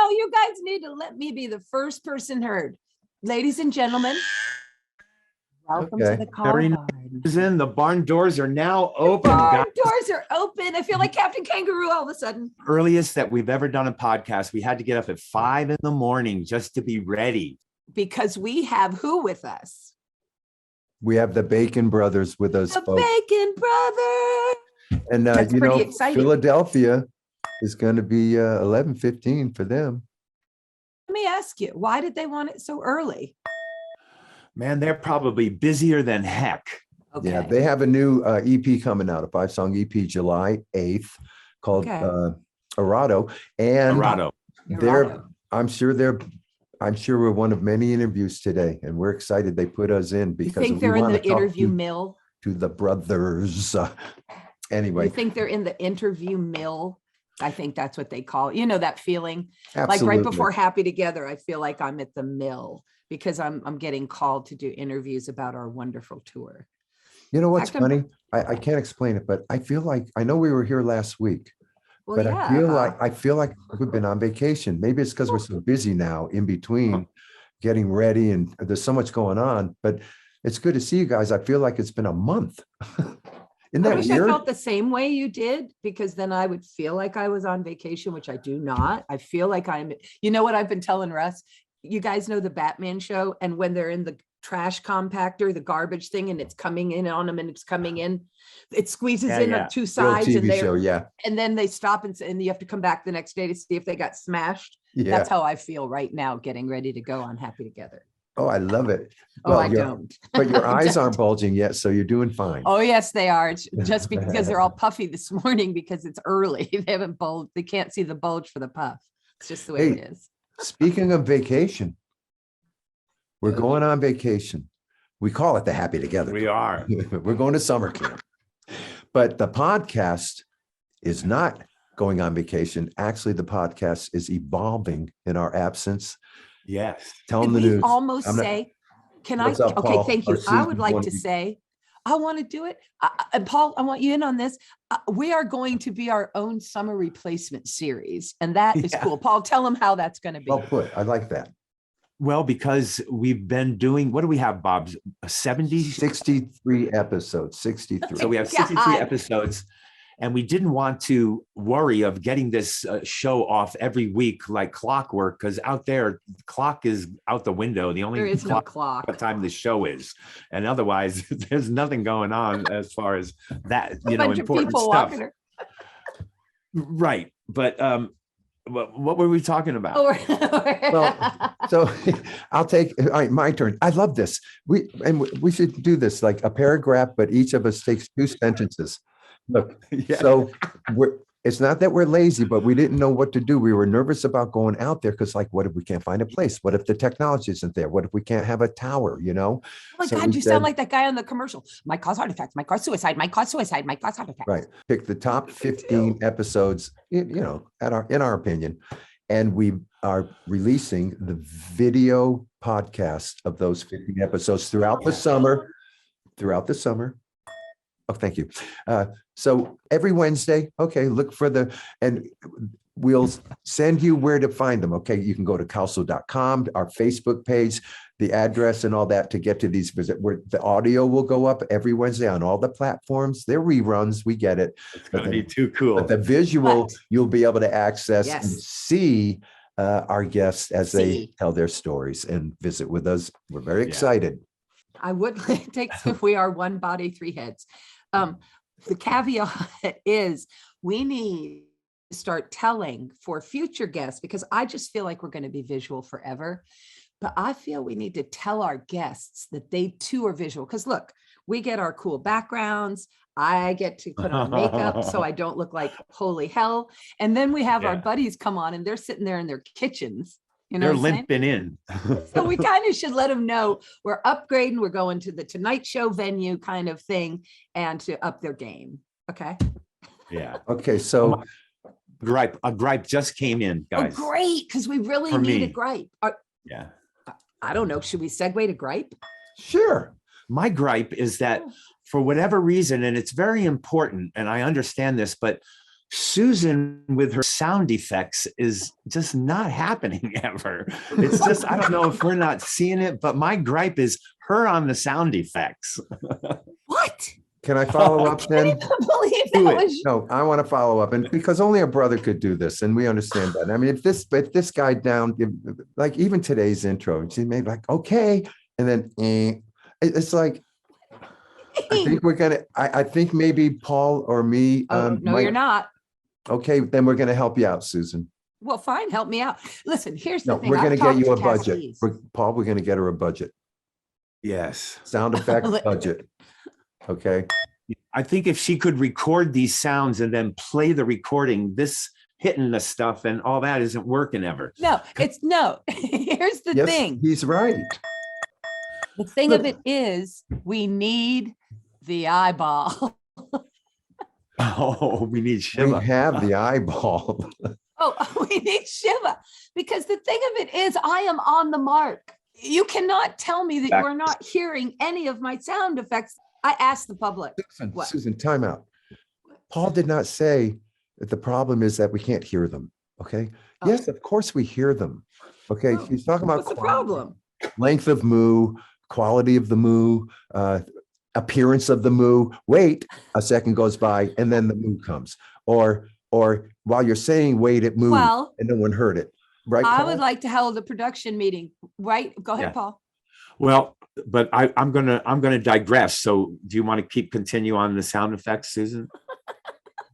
no, you guys need to let me be the first person heard. Ladies and gentlemen, welcome to the car barn. The barn doors are now open. Barn doors are open. I feel like Captain Kangaroo all of a sudden. Earliest that we've ever done a podcast. We had to get up at 5 a.m. just to be ready. Because we have who with us? We have the Bacon Brothers with us. The Bacon Brothers. And That's pretty exciting. Philadelphia is going to be 11:15 for them. Let me ask you, why did they want it so early? Man, they're probably busier than heck. Okay. Yeah, they have a new EP coming out, a 5-song EP, July 8th, called Arado. And I'm sure we're one of many interviews today, and we're excited they put us in because you think they're in the interview mill to the brothers. Anyway, you think they're in the interview mill? I think that's what they call it. You know, that feeling. Absolutely. Like right before Happy Together, I feel like I'm at the mill because I'm getting called to do interviews about our wonderful tour. You know what's funny? I can't explain it, but I feel like, I know we were here last week, but yeah. I feel like we've been on vacation. Maybe it's because we're so busy now in between getting ready and there's so much going on, but it's good to see you guys. I feel like it's been a month. Isn't that weird? I felt the same way you did, because then I would feel like I was on vacation, which I do not. I feel like you know what I've been telling Russ? You guys know the Batman show, and when they're in the trash compactor, the garbage thing, and it's coming in on them and it's coming in, it squeezes on two sides and then they stop and you have to come back the next day to see if they got smashed. Yeah. That's how I feel right now, getting ready to go on Happy Together. Oh, I love it. Well, I don't. But your eyes aren't bulging yet, so you're doing fine. Oh, yes, they are. It's just because they're all puffy this morning because it's early. They haven't bulged. They can't see the bulge for the puff. It's just the way it is. Speaking of vacation, we're going on vacation. We call it the Happy Together. We are. We're going to summer camp. But the podcast is not going on vacation. Actually, the podcast is evolving in our absence. Yes. Tell them the news. Almost say, can I? Up, okay, thank you. I would like to say, I want to do it. And Paul, I want you in on this. We are going to be our own summer replacement series. And that is cool. Paul, tell them how that's going to be. Well put. I like that. Well, because we've been doing, what do we have, Bob? 63 episodes, 63. So we have 63 episodes. And we didn't want to worry of getting this show off every week like clockwork, because out there, the clock is out the window. The only there is no clock. What time the show is, and otherwise, there's nothing going on as far as that. Important stuff. Right, but what were we talking about? Well, so I'll take my turn. I love this. We should do this like a paragraph, but each of us takes 2 sentences. Look, so it's not that we're lazy, but we didn't know what to do. We were nervous about going out there because, like, what if we can't find a place? What if the technology isn't there? What if we can't have a tower, Oh my God, you sound like that guy on the commercial. Might cause heart attacks, might cause suicide, might cause suicide, might cause heart attacks. Right. Pick the top 15 episodes, in our opinion. And we are releasing the video podcast of those 15 episodes throughout the summer. Oh, thank you. So every Wednesday, look for and we'll send you where to find them. Okay, you can go to Cowsill.com, our Facebook page, the address and all that to get to these visit. Where the audio will go up every Wednesday on all the platforms. They're reruns. We get it. It's going to be too cool. But the visual, you'll be able to access and see our guests as they tell their stories and visit with us. We're very excited. I would take, we are one body, 3 heads. The caveat is we need to start telling for future guests, because I just feel like we're going to be visual forever. But I feel we need to tell our guests that they too are visual. Because look, we get our cool backgrounds. I get to put on makeup so I don't look like holy hell. And then we have our buddies come on and they're sitting there in their kitchens. They're limping in. So we kind of should let them know we're upgrading. We're going to the Tonight Show venue kind of thing and to up their game. Okay. Yeah. Okay. So a gripe just came in, guys. Oh, great. Because we really need a gripe. Yeah. I don't know. Should we segue to gripe? Sure. My gripe is that for whatever reason, and it's very important, and I understand this, but Susan with her sound effects is just not happening ever. It's just, I don't know if we're not seeing it, but my gripe is her on the sound effects. What? Can I follow up I then? can't even believe Do that it. was. No, I want to follow up, and because only a brother could do this, and we understand that. I mean, if this guy down, like even today's intro, she made like okay, and then it's like I think we're gonna. I think maybe Paul or me. Oh, no, you're not. Okay, then we're gonna help you out, Susan. Well, fine, help me out. Listen, here's the No, thing. we're I've gonna get talked you to a budget. Cassidy's. Paul, we're gonna get her a budget. Yes. Sound effect budget. Okay. I think if she could record these sounds and then play the recording, this hitting the stuff and all that isn't working ever. No, it's no. Here's the Yes, thing. he's right. The thing of it is, we need the eyeball. Oh, we need We Shiva. have the eyeball. Oh, we need Shiva. Because the thing of it is, I am on the mark. You cannot tell me that you're not hearing any of my sound effects. I asked the public. What? Susan, time out. Paul did not say that the problem is that we can't hear them. Okay. Oh. Yes, of course we hear them. Okay. Oh, He's talking about What's the problem? length of moo, quality of the moo, appearance of the moo. Wait, a second goes by and then the moo comes. Or while you're saying wait, it moved Well, and no one heard it. Right. I Paul? would like to hold a production meeting, right? Go ahead, Yeah. Paul. Well, but I'm gonna digress. So do you want to continue on the sound effects, Susan?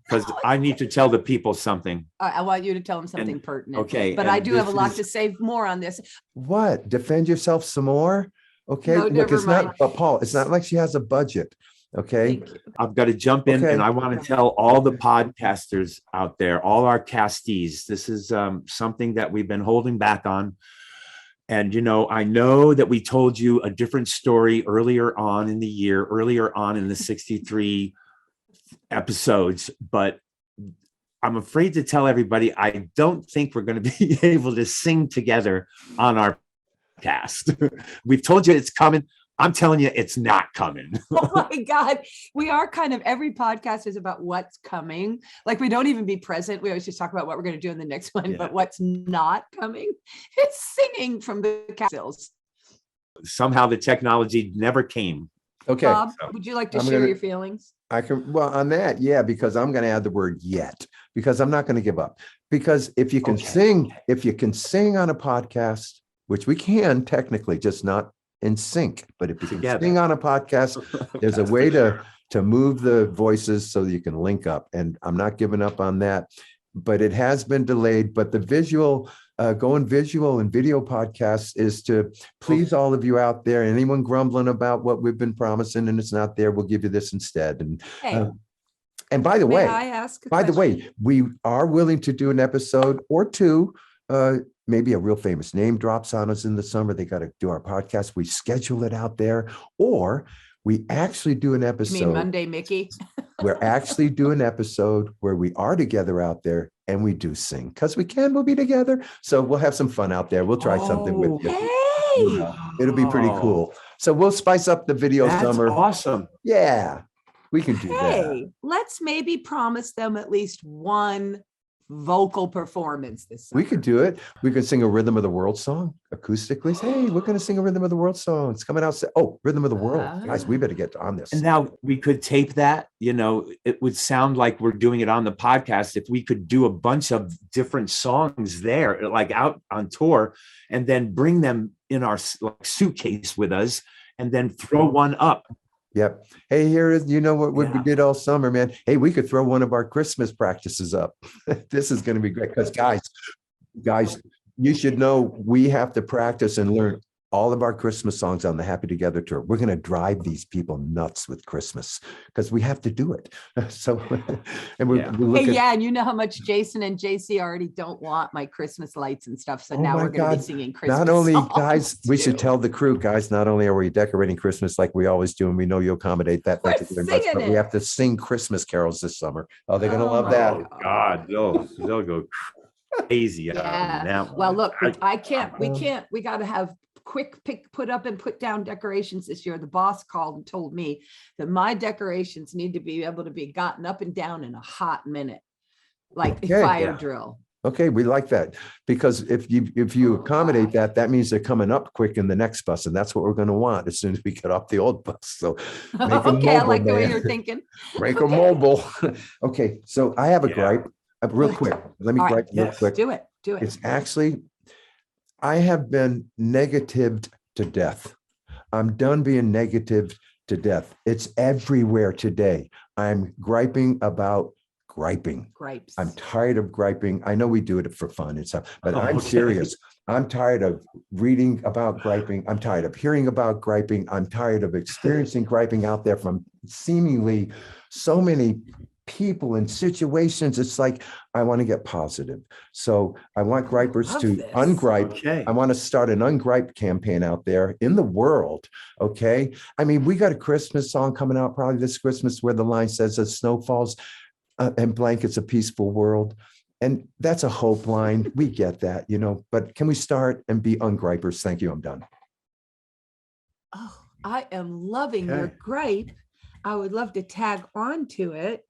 Because I need to tell the people something. I want you to tell them something pertinent. okay, But and I do have a this lot is- to say more on this. What? Defend yourself some more? Okay. No, Look, never it's not, mind. but Paul, it's not like she has a budget. Okay. Thank you. I've got to jump in Okay. and I want to tell all the podcasters out there, all our castees, this is something that we've been holding back on. And, I know that we told you a different story earlier on in the year, earlier on in the 63 episodes, but I'm afraid to tell everybody, I don't think we're going to be able to sing together on our cast. We've told you it's coming. I'm telling you, it's not coming. Oh my God. We are kind of, every podcast is about what's coming. Like we don't even be present. We always just talk about what we're going to do in the next one, Yeah. but what's not coming, it's singing from the Cowsills. Somehow the technology never came. Okay. Bob, so would you like to I'm share gonna- your feelings? I can, well, on that, yeah, because I'm going to add the word yet, because I'm not going to give up. Because if you can Okay. sing, if you can sing on a podcast, which we can technically, just not in sync, but if you can Together. sing on a podcast, there's a That's way for to move the voices so that you can link up. And I'm not giving up on that, but it has been delayed. But the visual, going visual and video podcasts is to please all of you out there. Anyone grumbling about what we've been promising and it's not there, we'll give you this instead. Hey, And by the may way, I ask a by the question? way, we are willing to do an episode or two. Maybe a real famous name drops on us in the summer. They got to do our podcast. We schedule it out there, or we actually do an You mean episode. Monday, Mickey? We're actually do an episode where we are together out there and we do sing because we can. We'll be together, so we'll have some fun out there. We'll try something with you. Hey, It'll be pretty cool. So we'll spice up the video That's summer. awesome. Yeah, we can do that. hey, let's maybe promise them at least one vocal performance this summer. We could do it. We could sing a Rhythm of the World song acoustically. Hey, we're going to sing a Rhythm of the World song. It's coming out. Oh, Rhythm of the World. Guys, we better get on this. And now we could tape that, it would sound like we're doing it on the podcast. If we could do a bunch of different songs there, like out on tour, and then bring them in our suitcase with us and then throw one up. Yep. Hey, here is, what we Yeah. did all summer, man. Hey, we could throw one of our Christmas practices up. This is going to be great because guys, you should know we have to practice and learn all of our Christmas songs on the Happy Together tour. We're going to drive these people nuts with Christmas because we have to do it. So, and we Yeah. look Hey, at, yeah, and you know how much Jason and JC already don't want my Christmas lights and stuff. So Oh now my we're going to be God. singing Christmas not only songs guys, we should too. tell the crew, guys, not only are we decorating Christmas like we always do, and we know you accommodate that. We're Thank you very much, singing but we it. have to sing Christmas carols this summer. Oh, they're going to Oh love my that. Oh God, they'll go crazy. Yeah. On that Well, one. look, we got to have quick put up and put down decorations this year. The boss called and told me that my decorations need to be able to be gotten up and down in a hot minute. like Okay. fire Yeah. drill. Okay, we like that, because if you accommodate that, that means they're coming up quick in the next bus, and that's what we're going to want as soon as we get off the old bus. So make 'em Okay, I mobile, like the way man. you're thinking. Make them mobile. Okay, so I have a Yeah. gripe, real What? quick. Let me All right, gripe real yes, quick. Do it. Do it. It's actually, I have been negatived to death. I'm done being negative to death. It's everywhere today. I'm griping about griping. Gripes. I'm tired of griping. I know we do it for fun and stuff, but I'm Okay. serious. I'm tired of reading about griping. I'm tired of hearing about griping. I'm tired of experiencing griping out there from seemingly so many people and situations. It's like, I want to get positive. So I want gripers Love to this. ungripe. Okay. I want to start an ungripe campaign out there in the world. Okay. I mean, we got a Christmas song coming out probably this Christmas where the line says, as snow falls and blankets a peaceful world. And that's a hope line. We get that, but can we start and be ungripers? Thank you. I'm done. Oh, I am loving your Okay. gripe. I would love to tag on to it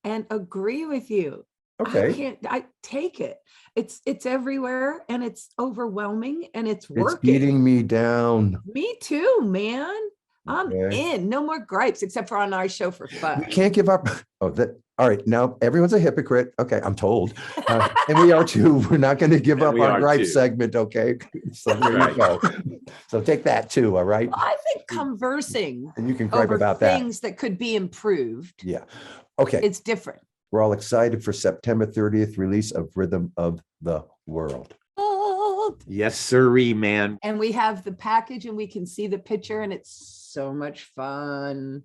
and agree with you. Okay. I take it. It's everywhere and it's overwhelming and it's It's working. beating me down. Me too, man. I'm Okay. in. No more gripes except for on our show for We fun. can't give up. Oh, all right. Now everyone's a hypocrite. Okay. I'm told. And we are too. We're not going to give And up we our are gripe too. segment. Okay. So there Right. you go. So take that too. All right. I think conversing And you can gripe over about that. things that could be improved, Yeah. Okay. it's different. We're all excited for September 30th release of Rhythm of the World. Yes, sirree, man. And we have the package and we can see the picture and it's so much fun.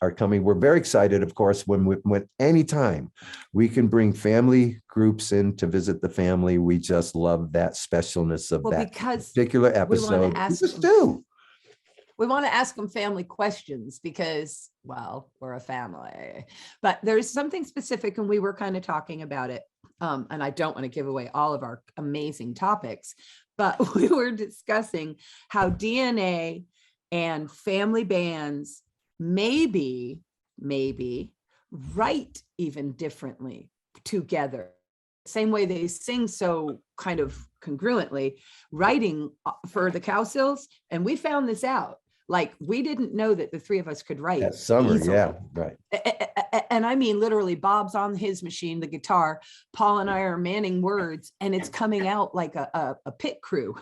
Are coming. We're very excited, of course, when anytime we can bring family groups in to visit the family. We just love that specialness of Well, that because particular episode. ask We just them- do. we want to ask them family questions because, well, we're a family, but there's something specific and we were kind of talking about it. And I don't want to give away all of our amazing topics, but we were discussing how DNA and family bands maybe write even differently together. Same way they sing so kind of congruently, writing for the Cowsills. And we found this out. Like, we didn't know that the three of us could write. That summer, easily. yeah, right. And I mean, literally, Bob's on his machine, the guitar. Paul and I are manning words, and it's coming out like a pit crew.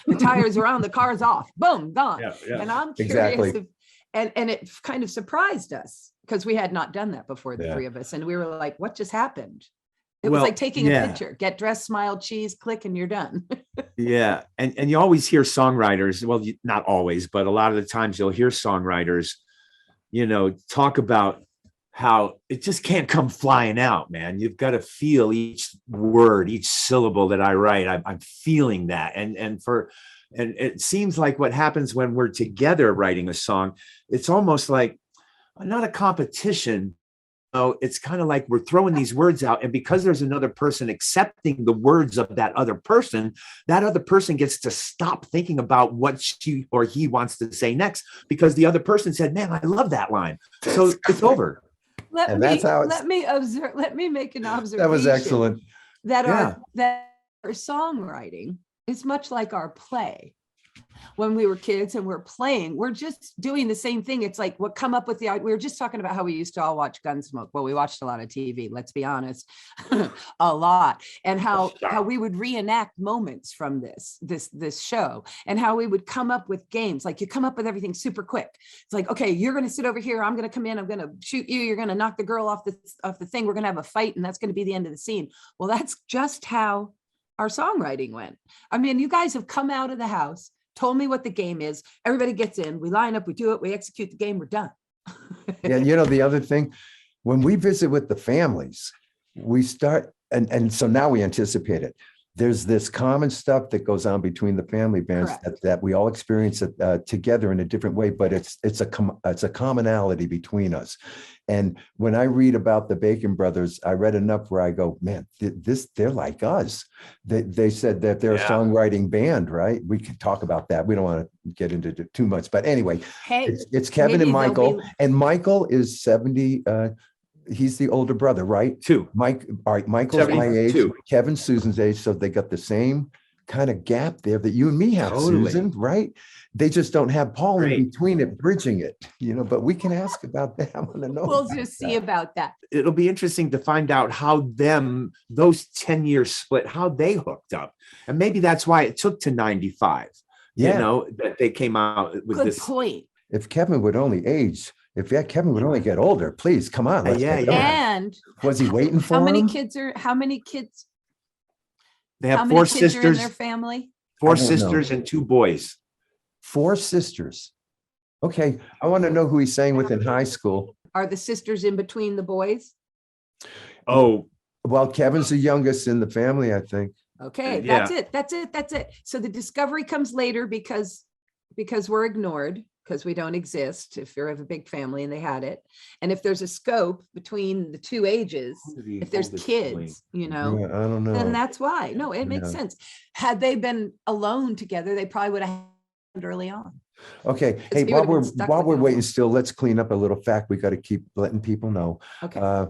The tires are on, the car's off, boom, gone. Yeah. And I'm curious Exactly. and it kind of surprised us because we had not done that before, the Yeah. three of us. And we were like, what just happened? It Well, was like taking yeah. a picture, get dressed, smile, cheese, click, and you're done. Yeah. And you always hear songwriters, well, not always, but a lot of the times you'll hear songwriters, talk about how it just can't come flying out, man. You've got to feel each word, each syllable that I write. I'm feeling that. And it seems like what happens when we're together writing a song, it's almost like not a competition. It's kind of like we're throwing these words out, and because there's another person accepting the words of that other person gets to stop thinking about what she or he wants to say next, because the other person said, man, I love that line. So it's over. And that's how let me observe, let me make an observation. That was excellent. That Yeah. our songwriting is much like our play. When we were kids and we're playing, we're just doing the same thing. It's like what come up with we were just talking about how we used to all watch Gunsmoke. Well, we watched a lot of TV, let's be honest, a lot. And how we would reenact moments from this show, and how we would come up with games. Like, you come up with everything super quick. It's like, okay, you're going to sit over here. I'm going to come in. I'm going to shoot you. You're going to knock the girl off the thing. We're going to have a fight. And that's going to be the end of the scene. Well, that's just how our songwriting went. I mean, you guys have come out of the house, told me what the game is. Everybody gets in, we line up, we do it, we execute the game, we're done. Yeah, the other thing, when we visit with the families, we start, and so now we anticipate it. There's this common stuff that goes on between the family bands that we all experience it together in a different way, but it's a commonality between us. And when I read about the Bacon Brothers, I read enough where I go, man, they're like us. They said that they're a songwriting band, right? We can talk about that. We don't want to get into too much, but anyway, Hey, it's Kevin and maybe they'll Michael, and Michael is 70. He's the older brother, right? 2. Mike, all right, Michael's my age, 72. Kevin's Susan's age, so they got the same kind of gap there that you and me have, Totally. Susan, right? They just don't have Paul in Great. between it, bridging it, but we can ask about that. I want to know. We'll about just see that. about that. It'll be interesting to find out how those 10 years split, how they hooked up. And maybe that's why it took to 95, Yeah. that they came out with Good this. point. If Kevin would only age, Kevin would only get older, please come on. Let's Yeah, get going. And Was he waiting for how many him? kids They how have many 4 kids are in sisters, their family? 4 I don't know. sisters and 2 boys. 4 sisters. Okay. I want to know who he sang with in high school. Are the sisters in between the boys? Oh, Well, Kevin's the youngest in the family, I think. Okay, Yeah. that's it. So the discovery comes later because we're ignored, because we don't exist if you have a big family and they had it. And if there's a scope between the 2 ages, if there's kids, Yeah, I don't know. then that's why. No, it makes Yeah. sense. Had they been alone together, they probably would have happened early on. Okay. Because Hey, he while would've been stuck with we're him. waiting still, let's clean up a little fact. We got to keep letting people know. Okay.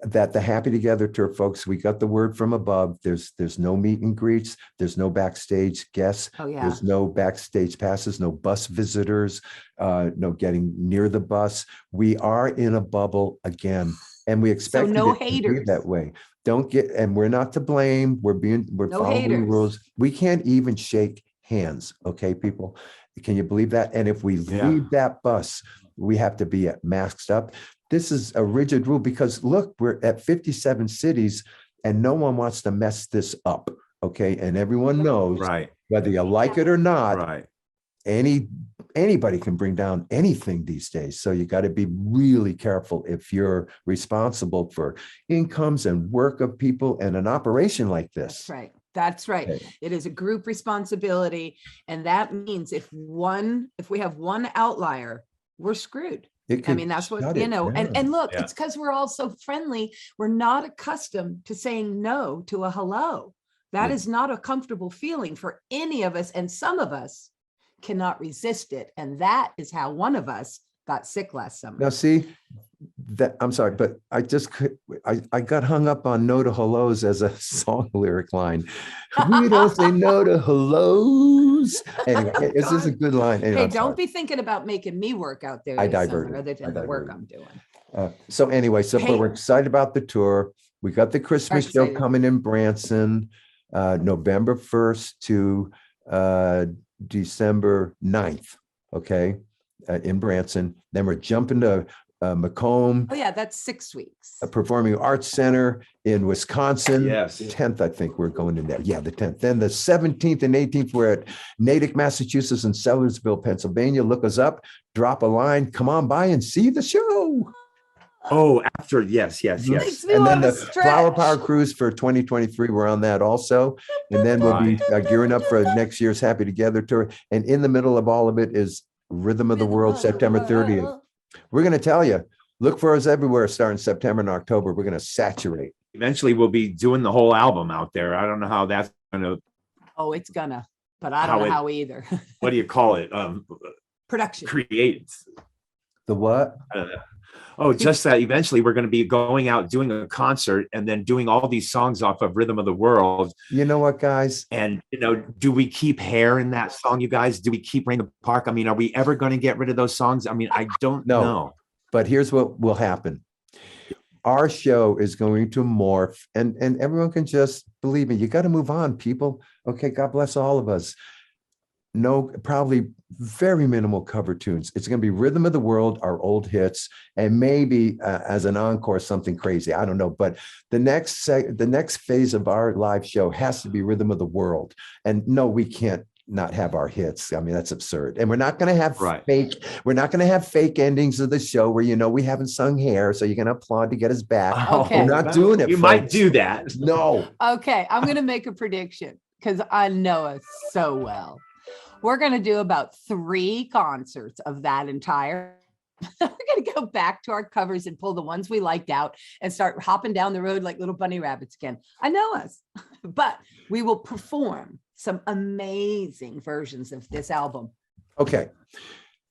That the Happy Together tour, folks, we got the word from above. There's no meet and greets. There's no backstage guests. Oh, yeah. There's no backstage passes, no bus visitors, no getting near the bus. We are in a bubble again, and we expect no it to be haters. that way. Don't get, and we're not to blame. We're No following haters. rules. We can't even shake hands. Okay, people, can you believe that? And if we leave that bus, we have to be masked up. This is a rigid rule because look, we're at 57 cities and no one wants to mess this up. Okay. And everyone knows, right, whether you like it or not, right. anybody can bring down anything these days. So you got to be really careful if you're responsible for incomes and work of people and an operation like this. That's right. That's right. Okay. It is a group responsibility. And that means if we have one outlier, we're screwed. I mean, that's what, and look, Yeah. it's because we're all so friendly. We're not accustomed to saying no to a hello. That Yeah. is not a comfortable feeling for any of us. And some of us cannot resist it. And that is how one of us got sick last summer. Now, see, that I'm sorry, but I got hung up on no to hellos as a song lyric line. We don't say no to hellos. Anyway, this is a good line. Anyway, Hey, I'm don't sorry. be thinking about making me work out there I this summer diverted. other than the work I'm doing. So anyway, but Hey. we're excited about the tour. We got the Christmas show Excited. coming in Branson, November 1st to December 9th. Okay, in Branson. Then we're jumping to Macomb, Oh yeah, that's 6 weeks. Performing Arts Center in Wisconsin. Yes. 10th, I think we're going in there. Yeah, the 10th. Then the 17th and 18th, we're at Natik, Massachusetts and Sellersville, Pennsylvania. Look us up, drop a line, come on by and see the show. Oh, after, yes. Makes And me then wanna the Flower stretch. Power Cruise for 2023, we're on that also. And then we'll be gearing up for next year's Happy Together tour. And in the middle of all of it is Rhythm of the World, September 30th. We're going to tell you, look for us everywhere starting September and October. We're going to saturate. Eventually we'll be doing the whole album out there. I don't know how that's going to, Oh, it's gonna, but I don't know how either. what do you call it? Production. Create. The what? Oh, just that eventually we're going to be going out, doing a concert and then doing all these songs off of Rhythm of the World. You know what, guys? And, do we keep Hair in that song, you guys? Do we keep Rain the Park? I mean, are we ever going to get rid of those songs? I mean, I don't know. But here's what will happen. Our show is going to morph and everyone can just believe me. You got to move on, people. Okay, God bless all of us. No, probably very minimal cover tunes. It's going to be Rhythm of the World, our old hits, and maybe as an encore, something crazy. I don't know. But the next phase of our live show has to be Rhythm of the World. And no, we can't not have our hits. I mean, that's absurd. And we're not going to have we're not going to have fake endings of the show where, we haven't sung Hair. So you're going to applaud to get us back. Okay. We're not doing it. You might do that. No. Okay, I'm going to make a prediction because I know us so well. We're going to do about 3 concerts of that entire. We're going to go back to our covers and pull the ones we liked out and start hopping down the road like little bunny rabbits again. I know us, but we will perform some amazing versions of this album. Okay.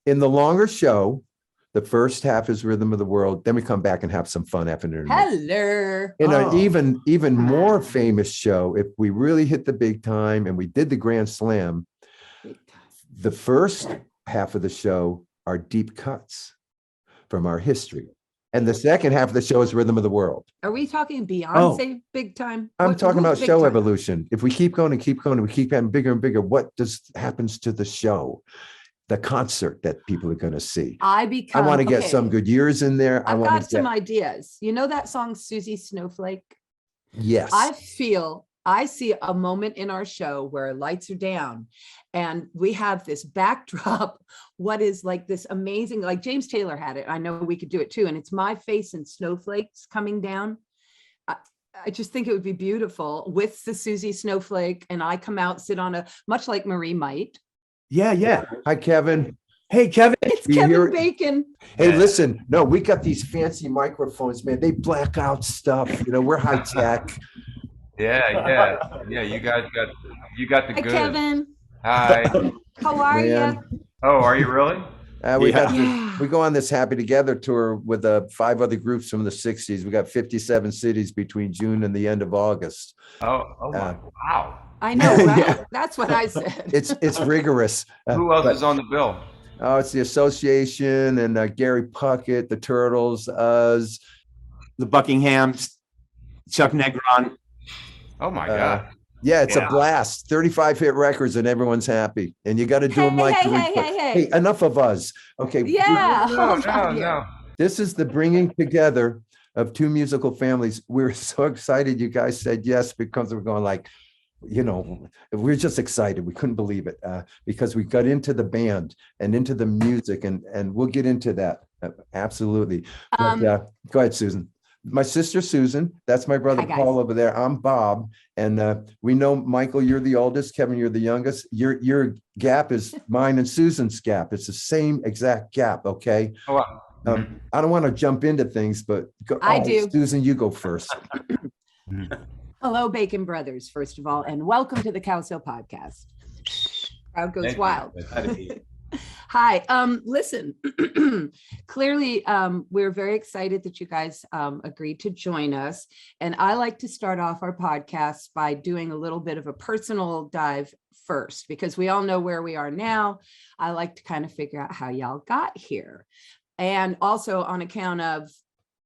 In the longer show, The first half is Rhythm of the World. Then we come back and have some fun after intermission. Hello. In Oh. an even more famous show, if we really hit the big time and we did the Grand Slam, the first half of the show are deep cuts from our history. And the second half of the show is Rhythm of the World. Are we talking Beyonce big time? I'm talking about Who's big show time? evolution. If we keep going and keep going and we keep getting bigger and bigger, what happens to the show? The concert that people are going to see. I want to get some good years in there. I've got some ideas. You know that song, Susie Snowflake? Yes. I see a moment in our show where lights are down and we have this backdrop. What is like this amazing, like James Taylor had it. I know we could do it too. And it's my face and snowflakes coming down. I just think it would be beautiful with the Susie Snowflake. And I come out, sit on much like Marie might. Yeah. Hi, Kevin. Hey, Kevin. It's Kevin Bacon. Hey, listen. No, we got these fancy microphones, man. They black out stuff. We're high tech. Yeah. You got the Hi, good. Kevin. Hi. How are Man. you? Oh, are you really? We go on this Happy Together tour with 5 other groups from the 60s. We got 57 cities between June and the end of August. Wow. I know, right? That's what I said. It's rigorous. Who else is on the bill? Oh, it's the Association and Gary Puckett, the Turtles, us, The Buckinghams, Chuck Negron. Oh my God. Yeah, it's a blast. 35 hit records and everyone's happy. And you got to do them like hey, enough of us. Okay. Yeah. No. This is the bringing together of 2 musical families. We're so excited you guys said yes, because we're going like, we're just excited. We couldn't believe it because we got into the band and into the music and we'll get into that. Absolutely. But, go ahead, Susan. My sister, Susan, that's my brother, Paul, over there. I'm Bob. And we know, Michael, you're the oldest. Kevin, you're the youngest. Your gap is mine and Susan's gap. It's the same exact gap. Okay. Oh, wow. I don't want to jump into things, but I do. Susan, you go first. Hello, Bacon Brothers, first of all, and welcome to the Cowsill podcast. Crowd goes wild. Hi. Listen, clearly, we're very excited that you guys agreed to join us. And I like to start off our podcast by doing a little bit of a personal dive first, because we all know where we are now. I like to kind of figure out how y'all got here. And also on account of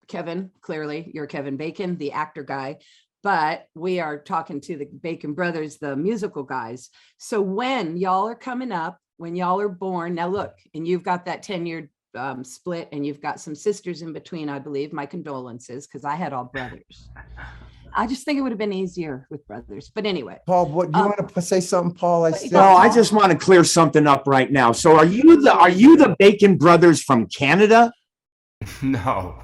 Kevin, clearly you're Kevin Bacon, the actor guy, but we are talking to the Bacon Brothers, the musical guys. So when y'all are coming up, when y'all are born, now look, and you've got that 10-year split and you've got some sisters in between, I believe. My condolences, because I had all brothers. I just think it would have been easier with brothers. But anyway. Paul, what you want to say something, Paul? I just want to clear something up right now. So are you the Bacon Brothers from Canada? No.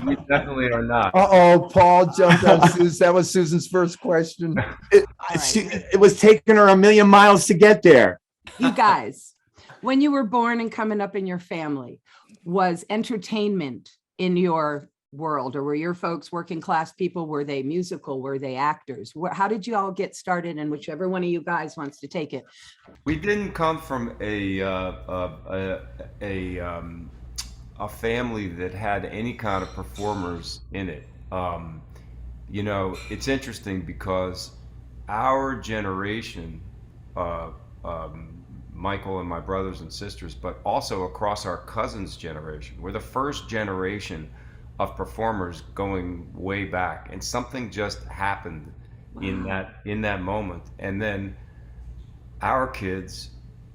We definitely are not. Paul jumped on Susan. That was Susan's first question. It was taking her 1,000,000 miles to get there. You guys, when you were born and coming up in your family, was entertainment in your world, or were your folks working class people? Were they musical? Were they actors? How did you all get started? And whichever one of you guys wants to take it. We didn't come from a family that had any kind of performers in it. It's interesting because our generation, Michael and my brothers and sisters, but also across our cousins' generation, we're the first generation of performers going way back, and something just happened in that moment. And then our kids,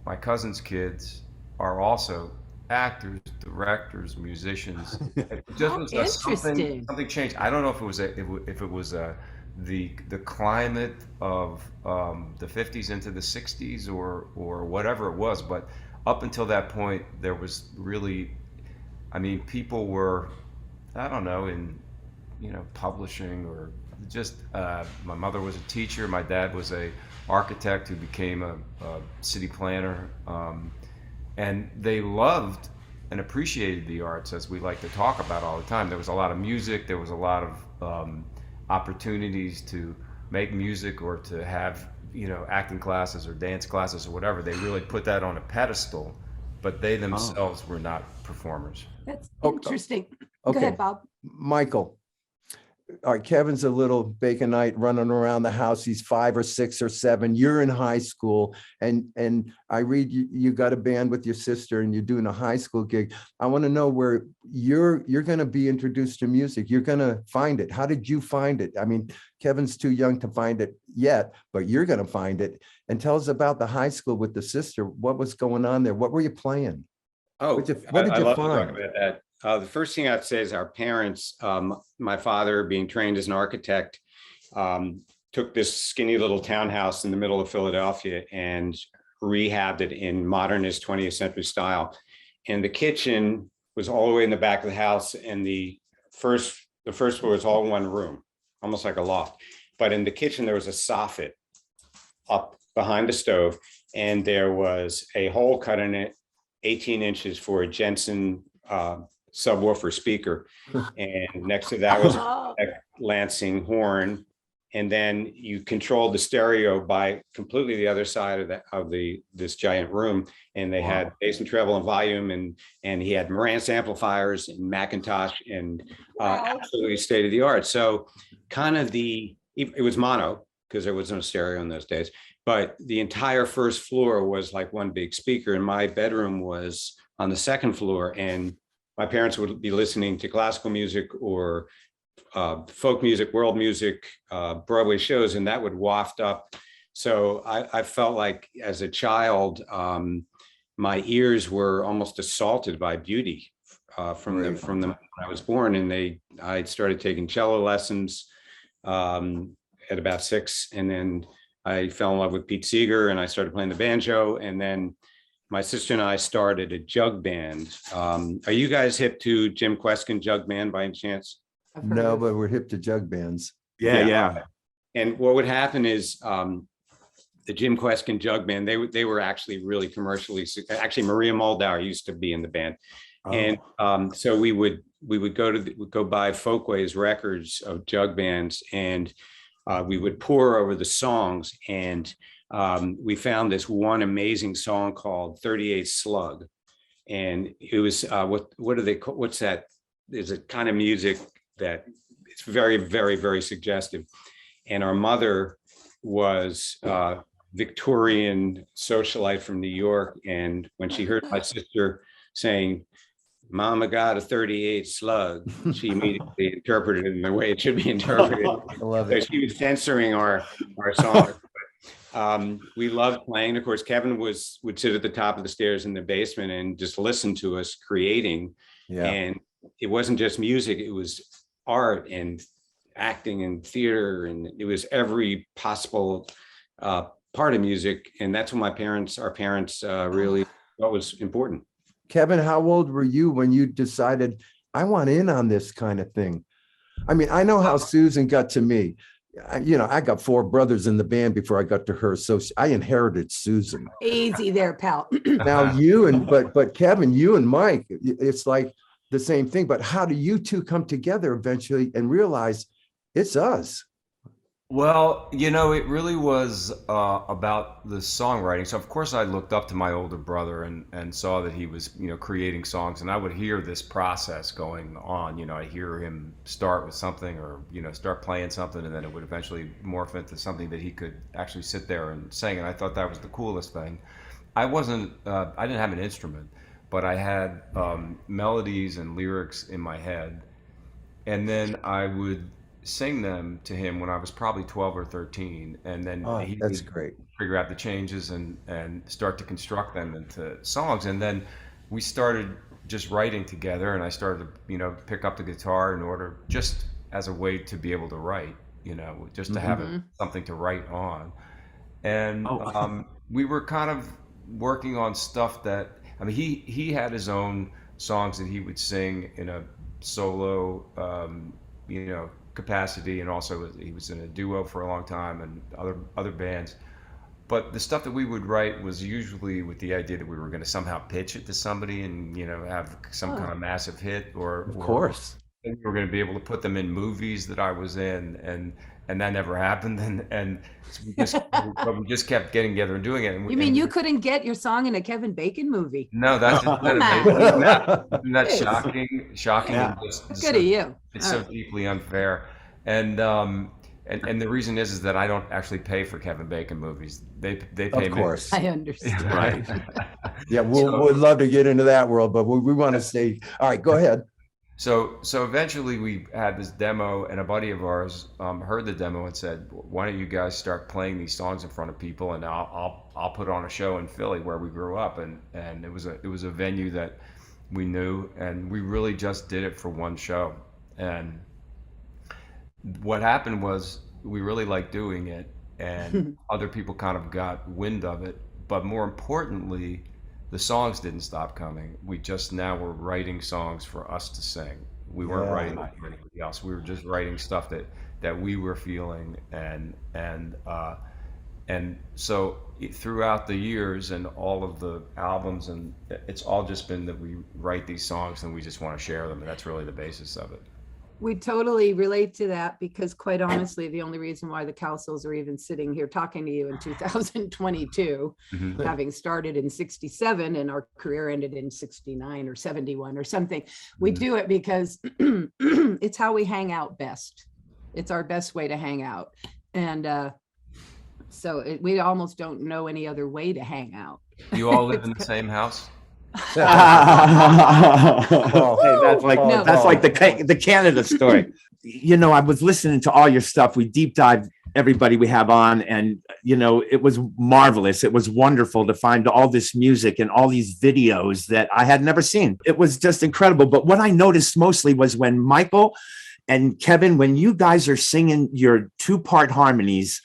my cousins' kids, are also actors, directors, musicians. It just was interesting. Something changed. I don't know if it was the climate of the 50s into the 60s or whatever it was, but up until that point there was really, people were, I don't know, in publishing, or just my mother was a teacher, my dad was a architect who became a city planner, and they loved and appreciated the arts, as we like to talk about all the time. There was a lot of music, there was a lot of opportunities to make music or to have acting classes or dance classes or whatever. They really put that on a pedestal, but they themselves were not performers. That's Oh, interesting. okay. Go ahead, Bob. Michael. All right, Kevin's a little baconite running around the house. He's 5 or 6 or 7. You're in high school, and I read you got a band with your sister, and you're doing a high school gig. I want to know where you're going to be introduced to music. You're going to find it. How did you find it? I mean, Kevin's too young to find it yet, but you're going to find it. And tell us about the high school with the sister. What was going on there? What were you playing? Oh, What did you love to find? talk about that. The first thing I'd say is our parents, my father being trained as an architect, took this skinny little townhouse in the middle of Philadelphia and rehabbed it in modernist 20th century style. And the kitchen was all the way in the back of the house, and the first floor was all one room, almost like a loft. But in the kitchen, there was a soffit up behind the stove, and there was a hole cut in it 18 inches for a Jensen subwoofer speaker, and next to that was a Lansing horn, and then you controlled the stereo by completely the other side of this giant room, and they had bass and treble and volume, and he had Marantz amplifiers and Macintosh, and absolutely state of the art. So kind of it was mono because there was no stereo in those days, but the entire first floor was like one big speaker, and my bedroom was on the second floor, and my parents would be listening to classical music or folk music, world music, Broadway shows, and that would waft up. So I felt like as a child, my ears were almost assaulted by beauty from them when I was born. And I started taking cello lessons at about 6, and then I fell in love with Pete Seeger, and I started playing the banjo, and then my sister and I started a jug band. Are you guys hip to Jim Kweskin jug band by any chance? No, but we're hip to jug bands. Yeah. And what would happen is the Jim Kweskin jug band, they were actually really commercially, actually Maria Moldauer used to be in the band. And so we would go buy Folkways records of jug bands, and we would pour over the songs, and we found this one amazing song called 38 Slug. And it was, what do they call, what's that? There's a kind of music that it's very, very, very suggestive. And our mother was Victorian socialite from New York. And when she heard my sister saying, "Mama got a 38 slug," she immediately interpreted it in the way it should be interpreted. I love So it. she was censoring our songs. We loved playing. Of course, Kevin would sit at the top of the stairs in the basement and just listen to us creating. Yeah. And it wasn't just music, it was art and acting and theater, and it was every possible part of music. And that's what our parents really thought was important. Kevin, how old were you when you decided I want in on this kind of thing? I mean, I know how Susan got to me. I got 4 brothers in the band before I got to her, so I inherited Susan. Easy there, pal. Now but Kevin, you and Mike, it's like the same thing. But how do you two come together eventually and realize it's us? Well, it really was about the songwriting. So of course I looked up to my older brother and saw that he was, creating songs, and I would hear this process going on. I hear him start with something, or, start playing something, and then it would eventually morph into something that he could actually sit there and sing. And I thought that was the coolest thing. I didn't have an instrument, but I had melodies and lyrics in my head, and then I would sing them to him when I was probably 12 or 13, and then he that's would great. figure out the changes and start to construct them into songs. And then we started just writing together, and I started to pick up the guitar in order, just as a way to be able to write, just to have something to write on. And we were kind of working on stuff that, he had his own songs that he would sing in a solo capacity, and also he was in a duo for a long time and other bands. But the stuff that we would write was usually with the idea that we were going to somehow pitch it to somebody and have some kind of massive hit, or Of course. we were going to be able to put them in movies that I was in, and that never happened. And so but we just kept getting together and doing it. And You mean you couldn't get your song in a Kevin Bacon movie? No, that's Come on. isn't that Jeez. shocking, Yeah. and just Good at you. it's so deeply unfair. And the reason is that I don't actually pay for Kevin Bacon movies. They pay Of me. course. I understand. Right. Yeah, we'd love to get into that world, but we want to stay. All right, go ahead. So eventually we had this demo, and a buddy of ours heard the demo and said, "Why don't you guys start playing these songs in front of people, and I'll put on a show in Philly where we grew up." And it was a venue that we knew, and we really just did it for one show. And what happened was we really liked doing it, and other people kind of got wind of it. But more importantly, the songs didn't stop coming. We just now were writing songs for us to sing. We weren't writing for anybody else. We were just writing stuff that we were feeling, and so throughout the years and all of the albums, and it's all just been that we write these songs and we just want to share them, and that's really the basis of it. We totally relate to that, because quite honestly, the only reason why the Cowsills are even sitting here talking to you in 2022, having started in 67 and our career ended in 69 or 71 or something, we do it because it's how we hang out best. It's our best way to hang out. And we almost don't know any other way to hang out. You all live in the same house? Hey, that's like the Canada story. You know, I was listening to all your stuff. We deep dived everybody we have on, and you know, it was marvelous. It was wonderful to find all this music and all these videos that I had never seen. It was just incredible. But what I noticed mostly was when Michael and Kevin, when you guys are singing your two-part harmonies,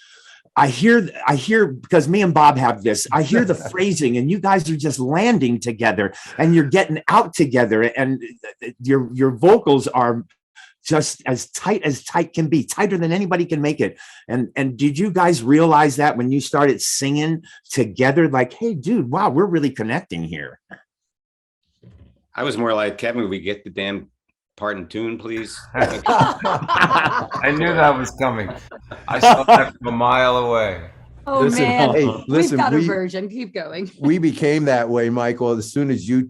I hear, because me and Bob have this, I hear the phrasing, and you guys are just landing together and you're getting out together, and your vocals are just as tight can be, tighter than anybody can make it. And did you guys realize that when you started singing together, like, hey, dude, wow, we're really connecting here? I was more like, Kevin, would we get the damn part in tune, please? I knew that was coming. I saw that from a mile away. Oh, Listen, man. hey, We've listen, got a version. Keep going. we became that way, Michael. As soon as you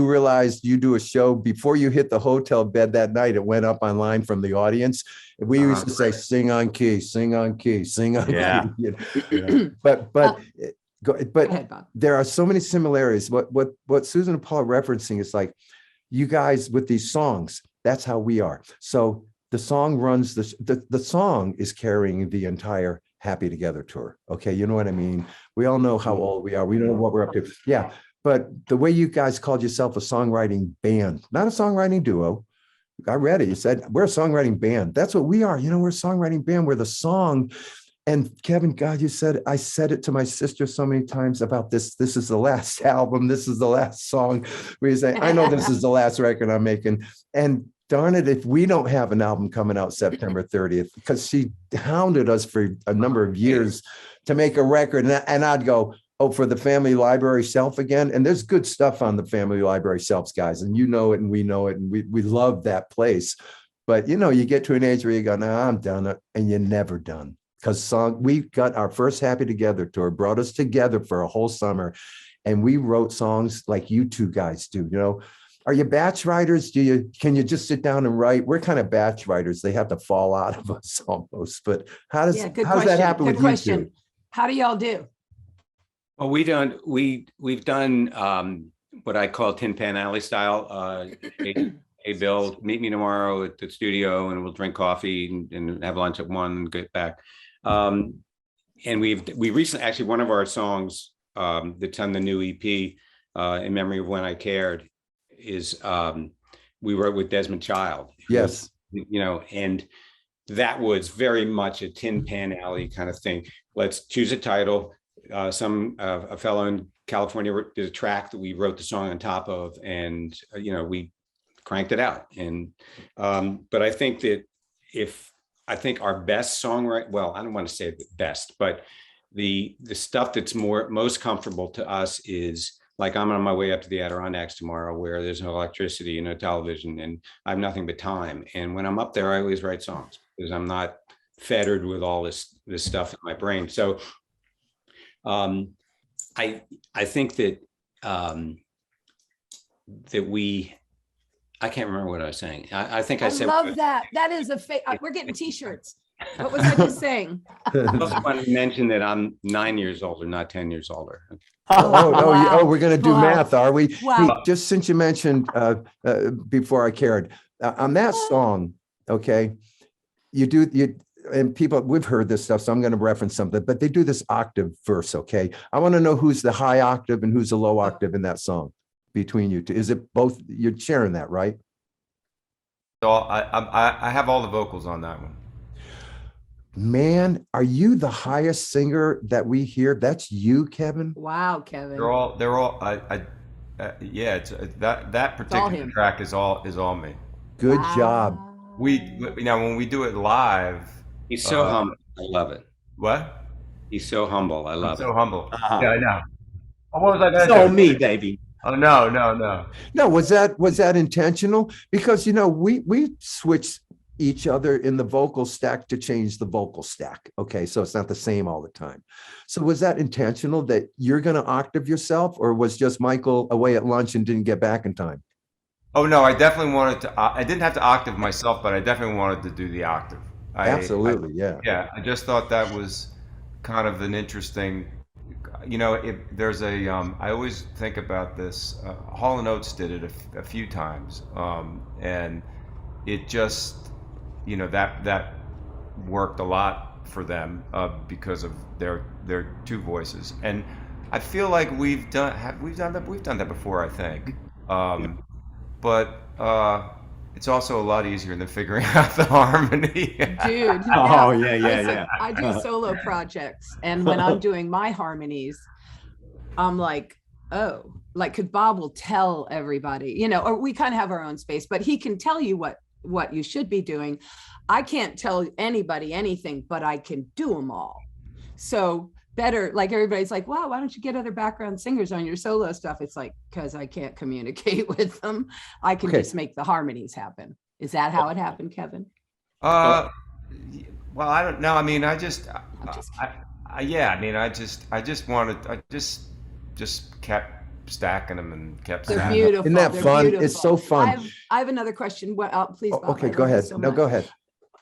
realized you do a show, before you hit the hotel bed that night, it went up online from the audience. We used to say, sing on key, sing on key, sing on key. You know? But go ahead, Bob. There are so many similarities. What Susan and Paul are referencing is like, you guys with these songs, that's how we are. So the song runs, the song is carrying the entire Happy Together tour. Okay, you know what I mean? We all know how old we are. We know what we're up to. Yeah, but the way you guys called yourself a songwriting band, not a songwriting duo. I read it. You said, we're a songwriting band. That's what we are. You know, we're a songwriting band. We're the song. And Kevin, God, I said it to my sister so many times about this. This is the last album. This is the last song. We say, I know this is the last record I'm making. And darn it, if we don't have an album coming out September 30th, because she hounded us for a number of years to make a record. And I'd go, oh, for the Family Library shelf again. And there's good stuff on the Family Library shelves, guys. And you know it, and we know it. And we love that place. But, you know, you get to an age where you go, no, I'm done. And you're never done. Because we got our first Happy Together tour, brought us together for a whole summer. And we wrote songs like you two guys do. You know, are you batch writers? Can you just sit down and write? We're kind of batch writers. They have to fall out of us almost. But how does that happen with you two? How do y'all do? Well, we've done what I call Tin Pan Alley style. Hey, Bill, meet me tomorrow at the studio and we'll drink coffee and have lunch at 1 and get back. And we recently, actually, one of our songs that's on the new EP, In Memory of When I Cared, is we wrote with Desmond Child. Yes. You know, and that was very much a Tin Pan Alley kind of thing. Let's choose a title. A fellow in California did a track that we wrote the song on top of, and you know, we cranked it out. And but I think that our best songwriting, well, I don't want to say the best, but the stuff that's most comfortable to us is like I'm on my way up to the Adirondacks tomorrow where there's no electricity, no television, and I have nothing but time. And when I'm up there, I always write songs because I'm not fettered with all this stuff in my brain. So I think that I can't remember what I was saying. I think I said. I love that. That is we're getting t-shirts. What was I just saying? I also want to mention that I'm 9 years older, not 10 years older. Wow. We're going to do Wow. math, are we? Wow. Just since you mentioned before I cared on that song, okay, and people, we've heard this stuff, so I'm going to reference something, but they do this octave verse, okay? I want to know who's the high octave and who's the low octave in that song between you two. Is it both? You're sharing that, right? So I have all the vocals on that one. Man, are you the highest singer that we hear? That's you, Kevin? Wow, Kevin. They're all yeah, it's that particular him. track is all me. Good job. When we do it live, He's so humble. I love it. what? He's so humble. I love it. So humble. Uh-huh. Yeah, I know. Oh, what was I gonna So do? me, baby. Oh no. No, was that intentional? Because we switched each other in the vocal stack to change the vocal stack. Okay, so it's not the same all the time. So was that intentional that you're going to octave yourself, or was just Michael away at lunch and didn't get back in time? Oh no, I definitely wanted to. I didn't have to octave myself, but I definitely wanted to do the octave. Absolutely, yeah. Yeah, I just thought that was kind of an interesting. If there's a, I always think about this. Hall & Oates did it a few times, and it just, that worked a lot for them because of their two voices. And I feel like we've done that before, I think. But it's also a lot easier than figuring out the harmony. Dude. Oh, yeah. yeah. Listen, I do solo projects, and when I'm doing my harmonies, I'm like, oh, like, cause Bob will tell everybody, or we kind of have our own space, but he can tell you what you should be doing. I can't tell anybody anything, but I can do them all. So better, like, everybody's like, wow, why don't you get other background singers on your solo stuff? It's like, because I can't communicate with them. I can just make the harmonies happen. Is that how it happened, Kevin? Well, I don't know. I mean, I just kept stacking them and kept They're stacking beautiful. Isn't that They're fun? beautiful. It's so fun. I have another question. Please, Bob, Okay, I go love you ahead. so No, much. go ahead.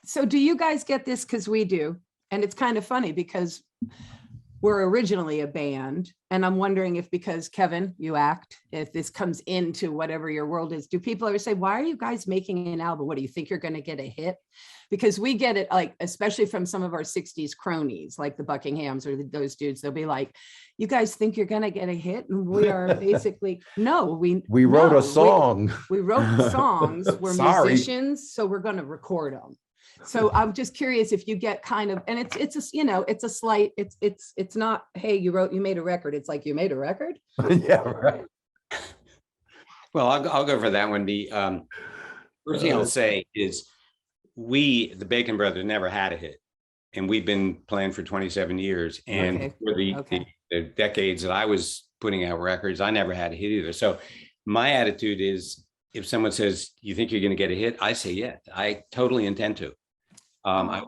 So do you guys get this? Because we do. And it's kind of funny because we're originally a band. And I'm wondering if, because Kevin, you act, if this comes into whatever your world is, do people ever say, why are you guys making an album? What do you think you're going to get a hit? Because we get it, like, especially from some of our 60s cronies, like the Buckinghams or those dudes, they'll be like, you guys think you're going to get a hit? And we are basically, no, we wrote a song. We wrote songs. We're musicians, so we're going to record them. So I'm just curious if you get kind of, and it's a slight, it's not, hey, you made a record. It's like, you made a record. Yeah, right. Well, I'll go for that one. The first thing I'll say is the Bacon Brothers never had a hit, and we've been playing for 27 years. And for the decades that I was putting out records, I never had a hit either. So my attitude is, if someone says, you think you're going to get a hit? I say, yeah, I totally intend to. I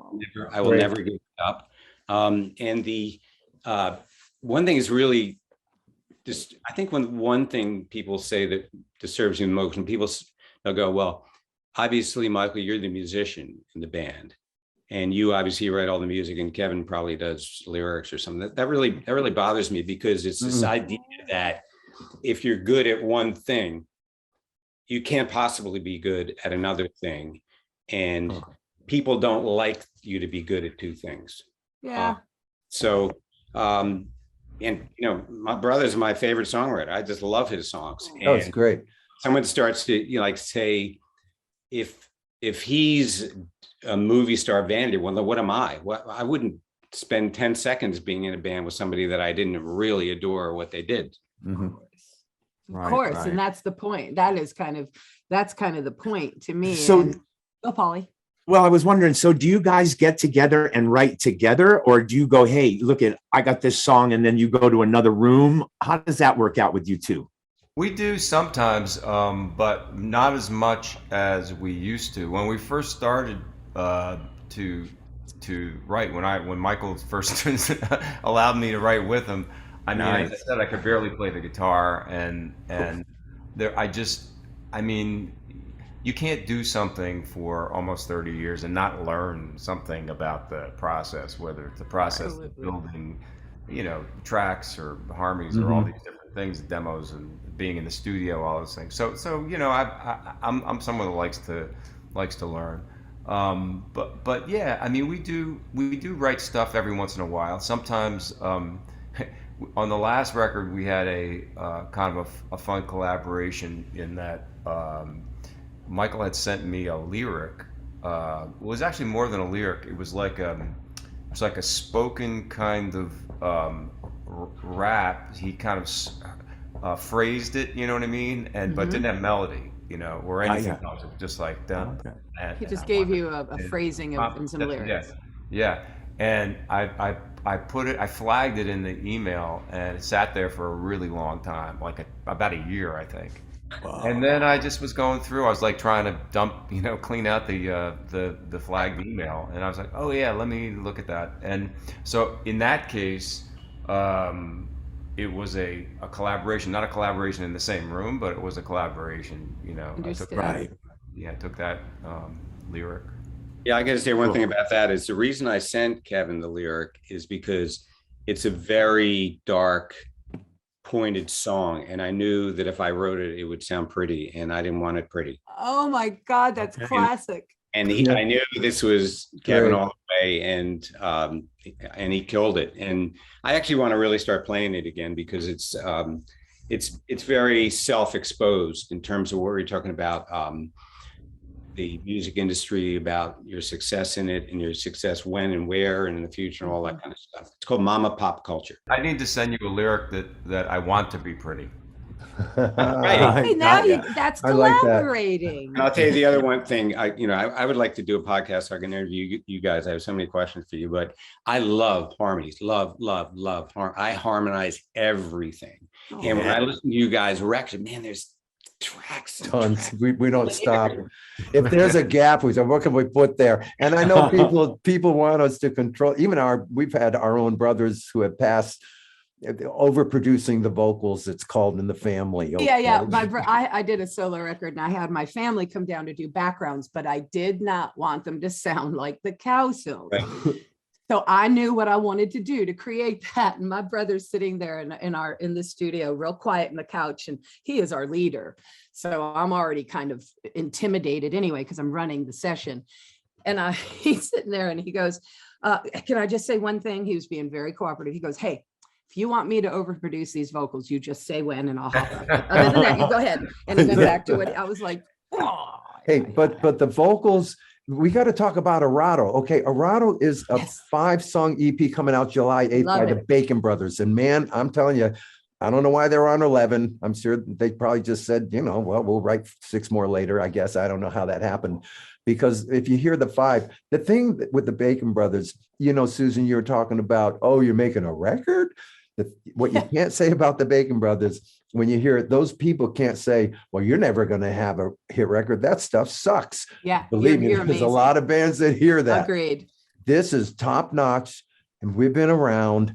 will never give it up. And the one thing is really just, I think one thing people say that disturbs me the most, when they'll go, well, obviously, Michael, you're the musician in the band, and you obviously write all the music, and Kevin probably does lyrics or something. That really bothers me, because it's this idea that if you're good at one thing, you can't possibly be good at another thing. And people don't like you to be good at two things. Yeah. And my brother's my favorite songwriter. I just love his songs. Oh, it's great. Someone starts to like say, if he's a movie star vanity, well, then what am I? I wouldn't spend 10 seconds being in a band with somebody that I didn't really adore what they did. Mm-hmm. Of course. And that's the point. That's kind of the point to me. So, Polly. Well, I was wondering, so do you guys get together and write together, or do you go, hey, look I got this song, and then you go to another room? How does that work out with you two? We do sometimes, but not as much as we used to. When we first started to write, when Michael first allowed me to write with him, I mean, as I said, I could barely play the guitar, and I mean, you can't do something for almost 30 years and not learn something about the process, whether it's the process of building, tracks or harmonies or all these different things, demos, and being in the studio, all those things. So I'm someone that likes to learn. But yeah, I mean, we do write stuff every once in a while. Sometimes on the last record, we had a kind of a fun collaboration in that. Michael had sent me a lyric. It was actually more than a lyric. It was like a spoken kind of rap. He kind of phrased it, you know what I mean, but didn't have melody, or anything else. It was just like done. Okay. He just gave you a phrasing and some lyrics. Yeah. And I flagged it in the email, and it sat there for a really long time, like about a year, I think. Wow. And then I just was going through. I was like trying to clean out the flagged email, and I was like, oh yeah, let me look at that. And so in that case, it was a collaboration, not a collaboration in the same room, but it was a collaboration. I took that lyric. Yeah, I got to say one thing about that is the reason I sent Kevin the lyric is because it's a very dark, pointed song, and I knew that if I wrote it, it would sound pretty, and I didn't want it pretty. Oh my God, that's classic. And I knew this was Kevin all the way, and he killed it. And I actually want to really start playing it again because it's very self-exposed in terms of what we're talking about. The music industry, about your success in it and your success when and where and in the future and all that kind of stuff. It's called Mama Pop Culture. I need to send you a lyric that I want to be pretty. Right. Hey, now that's collaborating. And I'll tell you the other one thing. I would like to do a podcast so I can interview you guys. I have so many questions for you, but I love harmonies. Love. I harmonize everything. And when I listen to you guys' records, man, there's tracks tons. We don't stop. If there's a gap, we say, what can we put there? And I know people want us to control. Even we've had our own brothers who have passed, overproducing the vocals. It's called in the family. Yeah. I did a solo record, and I had my family come down to do backgrounds, but I did not want them to sound like the Cowsill. Right. So I knew what I wanted to do to create that. And my brother's sitting there in the studio, real quiet in the couch, and he is our leader. So I'm already kind of intimidated anyway, because I'm running the session. And he's sitting there and he goes, can I just say one thing? He was being very cooperative. He goes, hey, if you want me to overproduce these vocals, you just say when and I'll hop up. Other than that, you go ahead. And he went back to it. I was like, oh. Hey, but the vocals, we got to talk about Arado. Okay, Arado is a 5-song EP coming out July 8th by the Bacon Brothers. And man, I'm telling you, I don't know why they're on 11. I'm sure they probably just said, well, we'll write 6 more later, I guess. I don't know how that happened. Because if you hear the 5, the thing with the Bacon Brothers, Susan, you were talking about, oh, you're making a record? What you can't say about the Bacon Brothers, when you hear it, those people can't say, well, you're never going to have a hit record. That stuff sucks. Yeah. Believe me, there's a lot of bands that hear that. Agreed. This is top notch, and we've been around.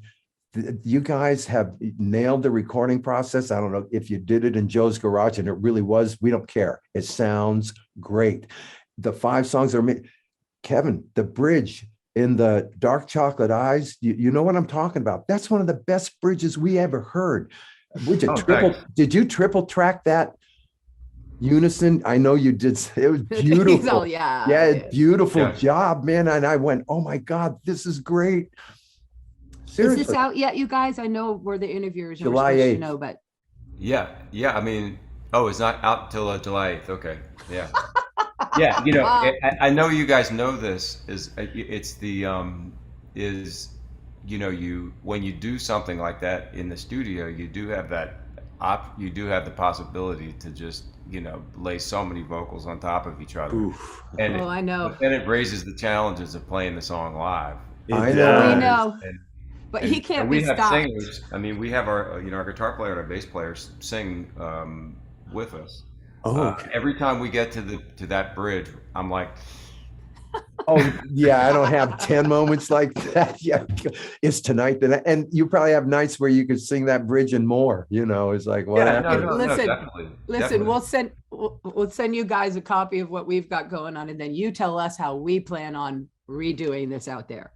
You guys have nailed the recording process. I don't know if you did it in Joe's garage, and it really was. We don't care. It sounds great. The 5 songs are Kevin, the bridge in the Dark Chocolate Eyes. You know what I'm talking about. That's one of the best bridges we ever heard. Did you triple track that unison? I know you did. It was beautiful. Beautiful job, man. And I went, oh my God, this is great. Seriously. Is this out yet, you guys? I know we're the interviewers. July 8th. But yeah. I mean, it's not out till July 8th. Okay. Yeah. Yeah. I know you guys know this when you do something like that in the studio, you do have that you do have the possibility to just, lay so many vocals on top of each other. Oof. And Oh, I know. but then it raises the challenges of playing the song live. I It know. We does. know, And, but he and can't we be have stopped. singers. I mean, we have our guitar player and our bass players sing with us. Oh, okay. Every time we get to that bridge, I'm like, Oh, yeah, I don't have 10 moments like that. Yeah, it's tonight. And you probably have nights where you could sing that bridge and more, it's like, what yeah, no, happened? no, Listen, definitely. Listen, definitely. we'll send you guys a copy of what we've got going on, and then you tell us how we plan on redoing this out there.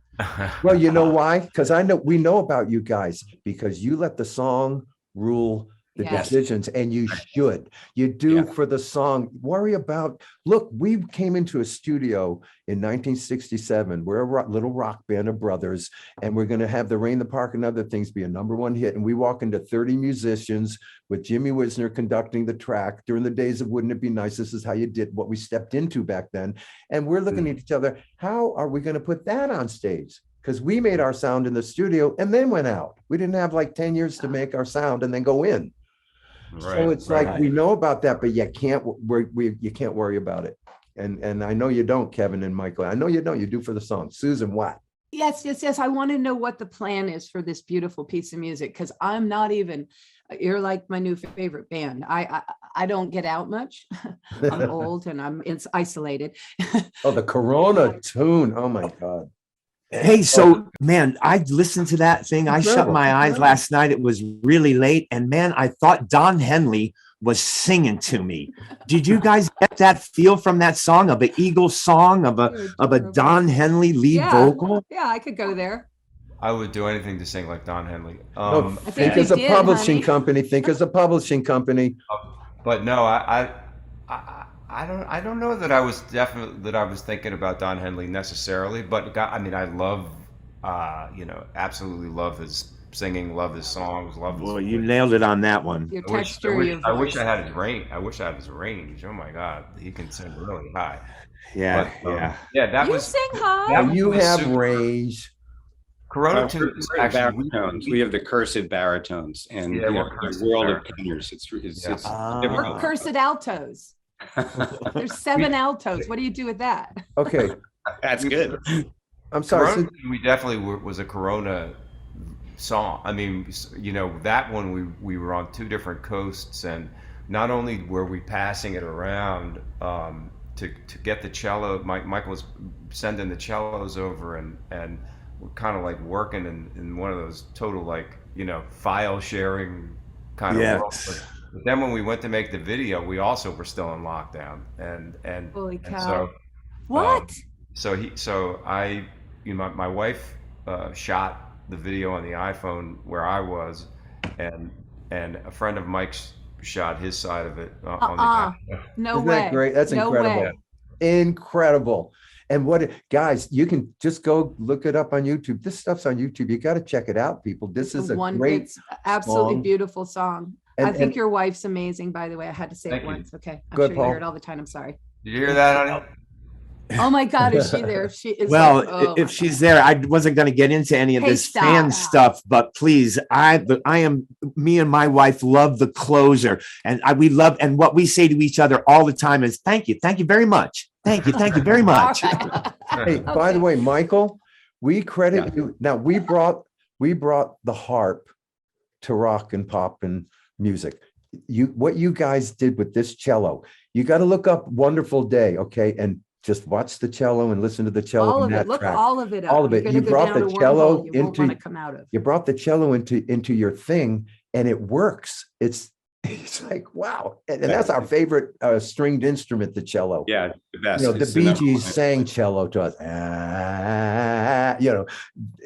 Well, you know why? Because we know about you guys because you let the song rule the Yes. decisions, and you should. You do for the song. Look, we came into a studio in 1967. We're a little rock band of brothers, and we're going to have The Rain, the Park, and Other Things be a #1 hit. And we walk into 30 musicians with Jimmy Wisner conducting the track during the days of Wouldn't It Be Nice? This is how you did what we stepped into back then. And we're looking at each other. How are we going to put that on stage? Because we made our sound in the studio and then went out. We didn't have like 10 years to make our sound and then go in. So it's like we know about that, but you can't worry about it. And I know you don't, Kevin and Michael. I know you don't. You do for the song. Susan, what? Yes. I want to know what the plan is for this beautiful piece of music, because I'm not even. You're like my new favorite band. I don't get out much. I'm old and it's isolated. Oh, the Corona tune. Oh my God. Hey, so man, I listened to that thing. I shut my eyes last night. It was really late. And man, I thought Don Henley was singing to me. Did you guys get that feel from that song of an Eagles song of a Don Henley lead vocal? Yeah, I could go there. I would do anything to sing like Don Henley. Think as a publishing company. Think as a publishing company. But no, I don't know that I was thinking about Don Henley necessarily, but I mean, I love, absolutely love his singing, love his songs, love his. Well, you nailed it on that one. Your texture, your voice. I wish I had his range. I wish I had his range. Oh my God, he can sing really high. Yeah, yeah. That You was. sing high. You have range. Corona tunes, actually, baritones. We have the cursed baritones, and Yeah, we're the cursed world of baritones. tenors. It's We're difficult. cursed altos. There's 7 altos. What do you do with that? Okay. That's good. I'm sorry. Corona, we definitely was a Corona song. I mean, that one we were on 2 different coasts, and not only were we passing it around to get the cello. Michael was sending the cellos over, and we're kind of like working in one of those total file sharing kind of worlds. But then when we went to make the video, we also were still in lockdown, and Holy cow! And so, What? My wife shot the video on the iPhone where I was, and a friend of Mike's shot his side of it on the iPhone. No Isn't way. that great? That's No incredible. way. Incredible. And guys, you can just go look it up on YouTube. This stuff's on YouTube. You got to check it out, people. This is a great, it's absolutely song. beautiful song. I think your wife's amazing, by the way. I had to say Thank it you. once. Okay. I'm Good, sure Paul. you hear it all the time. I'm sorry. Did you hear that, honey? Oh my God, is she there? She is. Well, like, oh if my she's God. there, I wasn't going to get into any of Hey, this stop. fan stuff, but please, me and my wife love the closer, and we love, and what we say to each other all the time is, thank you very much. Thank you very much. All right. Hey, by the way, Michael, we credit you. Now we brought the harp to rock and pop and music. What you guys did with this cello, you got to look up Wonderful Day, okay? And just watch the cello and listen to the cello. All in of that it. Look track. all of it up. All of it. You're You gonna go brought down the a cello wormhole you won't into- want to come out of. You brought the cello into your thing, and it works. It's like, wow. And that's our favorite stringed instrument, the cello. Yeah, the best. The It's Bee number Gees one. sang cello to us.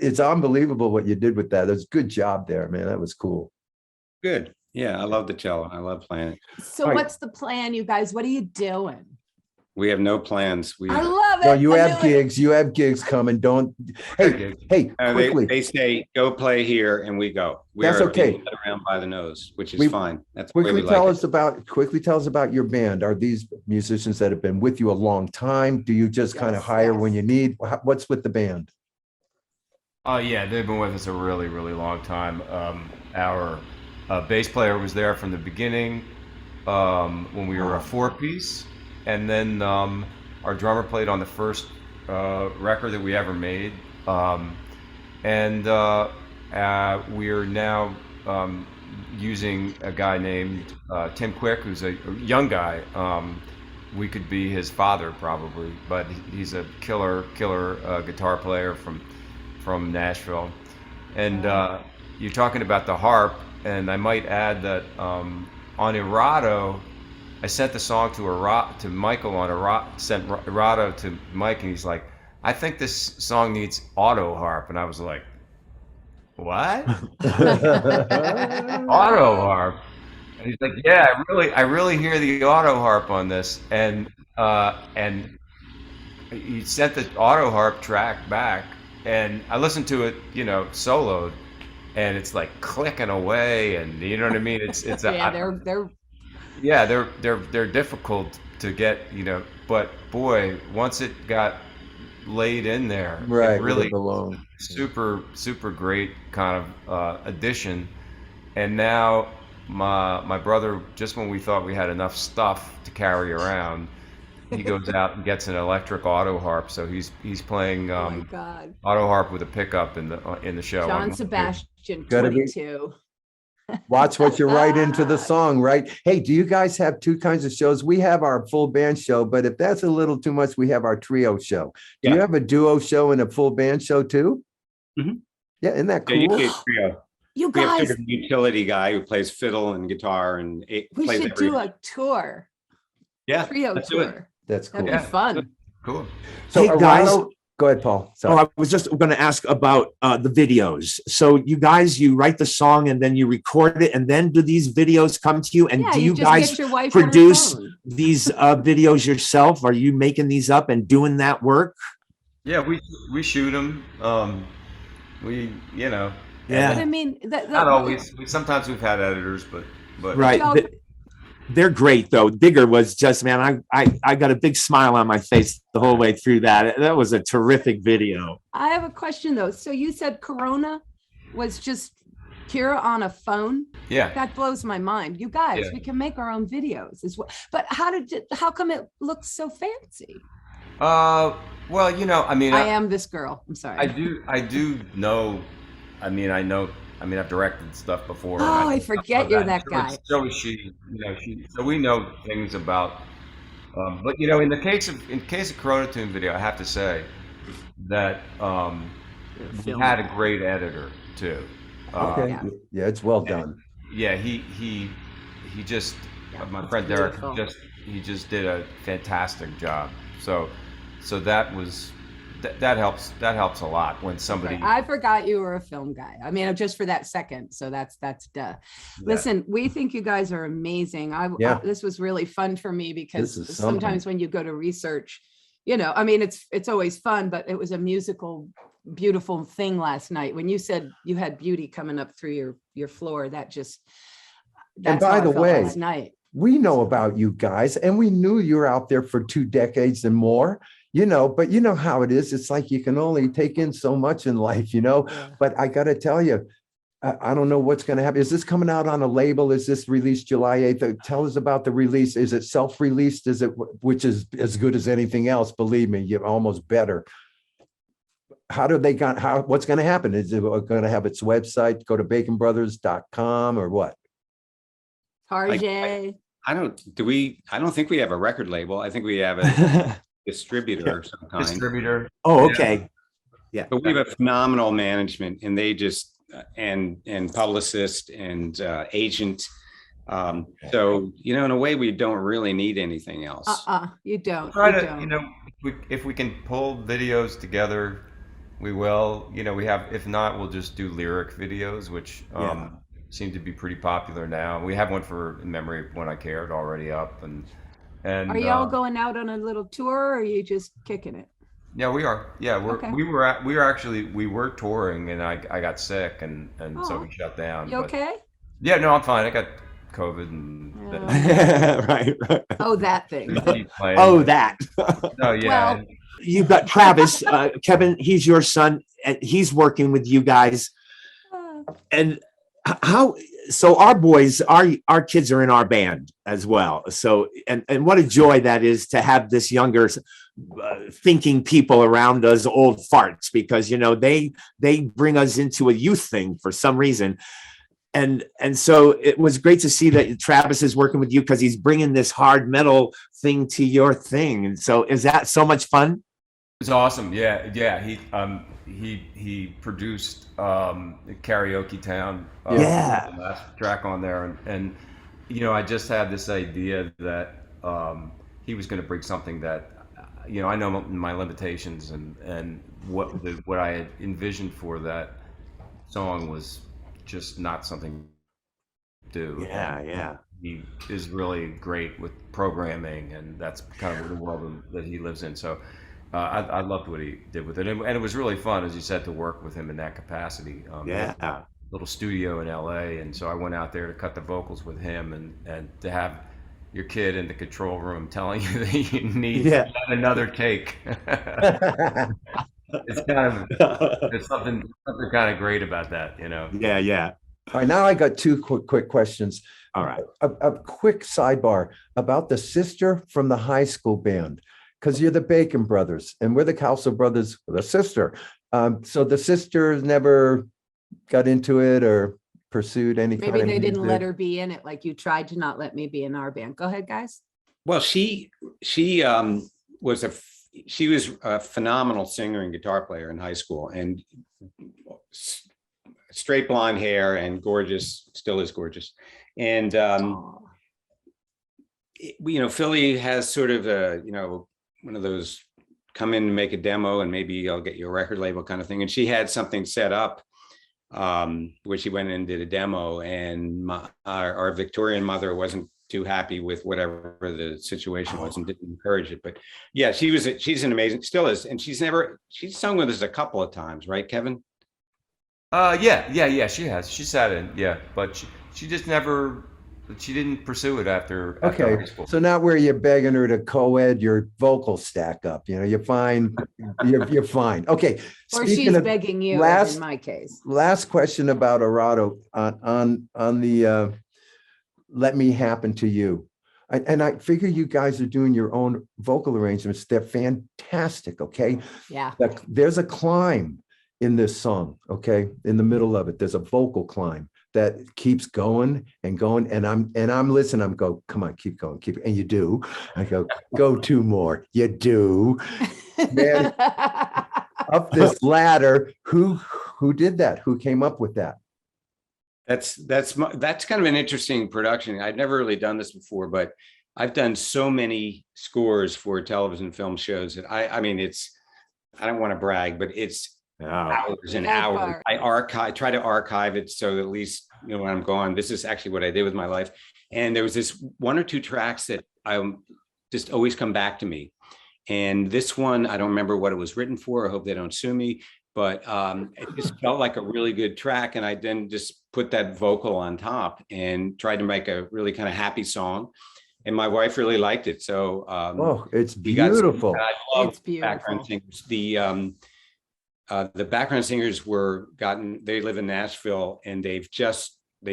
It's unbelievable what you did with that. That's good job there, man. That was cool. Good. Yeah, I love the cello. I love playing it. So All right. what's the plan, you guys? What are you doing? We have no plans. I love it. No, you I have knew it. gigs. You have gigs coming. Don't. Hey, quickly. They say go play here, and we go. That's okay. Led around by the nose, which is fine. That's the way Quickly we tell like us about your band. Are these musicians that have been with you a long time? Do you just kind of Yes, hire yes. when you need? What's with the band? Oh yeah, they've been with us a really, really long time. bass player was there from the beginning when we were a 4-piece, and then our drummer played on the first record that we ever made, and we're now using a guy named Tim Quick, who's a young guy. We could be his father probably, but he's a killer guitar player from Nashville. And you're talking about the harp, and I might add that on Errato, I sent the song to Michael sent Errato to Mike, and he's like, I think this song needs auto harp, and I was like, what? Auto harp? And he's like, yeah, I really hear the auto harp on this, and he sent the auto harp track back, and I listened to it, soloed, and it's like clicking away, and you know what I mean. It's they're difficult to get, but boy, once it got laid in there, Right, it really belong. super great kind of addition. And now my brother, just when we thought we had enough stuff to carry around, he goes out and gets an electric auto harp. So he's playing Oh my God. auto harp with a pickup in the show. John Sebastian, Gotta be- 22. Watch what you write into the song, right? Hey, do you guys have two kinds of shows? We have our full band show, but if that's a little too much, we have our trio show. Do you have a duo show and a full band show too? Mhm. Yeah, isn't that cool? Yeah, you get trio. You We have guys, sort of a utility guy who plays fiddle and guitar and we plays should every. do a tour, Trio trio tour. That's cool. That'd be fun. Cool. So Hey, guys. Arado, go ahead, Paul. Sorry. Oh, I was just going to ask about the videos. So you guys, you write the song and then you record it, and then do these videos come to you? And Yeah, do you just guys get your wife on her produce phone. these videos yourself? Are you making these up and doing that work? Yeah, we shoot them. We But Yeah. I mean, not always. Sometimes we've had editors, but Right. Y'all- They're great though. Digger was just, man, I got a big smile on my face the whole way through that. That was a terrific video. I have a question though. So you said Corona was just Kira on a phone? yeah. That blows my mind. You guys, Yeah. we can make our own videos as well. But how come it looks so fancy? Well, I mean, I am this girl. I'm sorry. I do know. I've directed stuff before. Oh, and I forget you're that So guy. So is she. So we know things about. But in case of Corona Tune video, I have to say that we had a great editor too. Okay. Yeah. Yeah, it's well done. Yeah, he just my friend Derek beautiful. he just did a fantastic job. So that was that helps a lot when somebody. Okay, I forgot you were a film guy. I mean, just for that second. So that's duh. Listen, we think you guys are amazing. Yeah. This was really fun for me because This is something. sometimes when you go to research, I mean, it's always fun, but it was a musical, beautiful thing last night. When you said you had beauty coming up through your floor, that's by how I the felt way, last night. We know about you guys, and we knew you were out there for 2 decades and more, but you know how it is. It's like you can only take in so much in life, Yeah. But I got to tell you, I don't know what's going to happen. Is this coming out on a label? Is this released July 8th? Tell us about the release. Is it self-released? Is it, which is as good as anything else? Believe me, you're almost better. What's going to happen? Is it going to have its website? Go to baconbrothers.com or what? Tarjay. I don't think we have a record label. I think we have a distributor of some kind. Distributor. Oh, okay. Yeah, but we have a phenomenal management, and they just and publicist and agent. So in a way, we don't really need anything else. You don't. Try You to, don't. if we can pull videos together, we will. We have. If not, we'll just do lyric videos, which seem to be pretty popular now. We have one for In Memory of When I Cared already up, and Are y'all going out on a little tour, or are you just kicking it? Yeah, we are. Yeah, Okay. we were touring, and I got sick, and so we shut down. You okay? Yeah, no, I'm fine. I got COVID, and Right. Oh, that thing. keep playing. Oh, that. No, yeah. Well- You've got Travis, Kevin, he's your son, and he's working with you guys. And how, so our boys, our kids are in our band as well. So, and what a joy that is to have this younger thinking people around us, old farts, because, you know, they bring us into a youth thing for some reason. And so it was great to see that Travis is working with you, because he's bringing this hard metal thing to your thing. And so is that so much fun? It's awesome. Yeah. He produced Karaoke Town. Yeah. The last track on there, and you know, I just had this idea that he was going to bring something that, you know, I know my limitations, and what I had envisioned for that song was just not something to do. Yeah. He is really great with programming, and that's kind of the world that he lives in. So I loved what he did with it, and it was really fun, as you said, to work with him in that capacity. Yeah. Little studio in LA, and so I went out there to cut the vocals with him, and to have your kid in the control room telling you that you need yet another take. It's kind of, there's something kind of great about that, you know. Yeah. All right, now I got two quick questions. All right. A quick sidebar about the sister from the high school band, because you're the Bacon brothers and we're the Cowsill brothers, the sister. So the sisters never got into it or pursued any kind of Maybe they didn't music? let her be in it, like you tried to not let me be in our band. Go ahead, guys. Well, she was a phenomenal singer and guitar player in high school, and straight blonde hair and gorgeous, still is gorgeous. And you know, Philly has sort of a, you know, one of those come in and make a demo and maybe I'll get you a record label kind of thing. And she had something set up where she went in and did a demo, and our Victorian mother wasn't too happy with whatever the situation was and didn't encourage it. But yeah, she's an amazing, still is, and she's sung with us a couple of times, right, Kevin? Yeah, she has. She sat in, but she just never, she didn't pursue it after Okay, high school. so not where you're begging her to co-ed your vocals stack up, you know, you're fine. You're fine. Okay. Or speaking she's of- begging you, last- as in my case. Last question about Arado on the Let Me Happen to You. And I figure you guys are doing your own vocal arrangements. They're fantastic, okay? Yeah. There's a climb in this song, okay? In the middle of it, there's a vocal climb that keeps going and going. And I'm listening, I'm go, come on, keep going, keep, and you do. I go two more, you do. Man, up this ladder, who did that? Who came up with that? That's kind of an interesting production. I'd never really done this before, but I've done so many scores for television film shows that I mean, I don't want to brag, but it's hours and hours. I try to archive it so that at least, you know, when I'm gone, this is actually what I did with my life. And there was this one or two tracks that I just always come back to me. And this one, I don't remember what it was written for. I hope they don't sue me. But it just felt like a really good track. And I then just put that vocal on top and tried to make a really kind of happy song. And my wife really liked it. So it's beautiful. I love It's beautiful. background singers. The background singers they live in Nashville, and they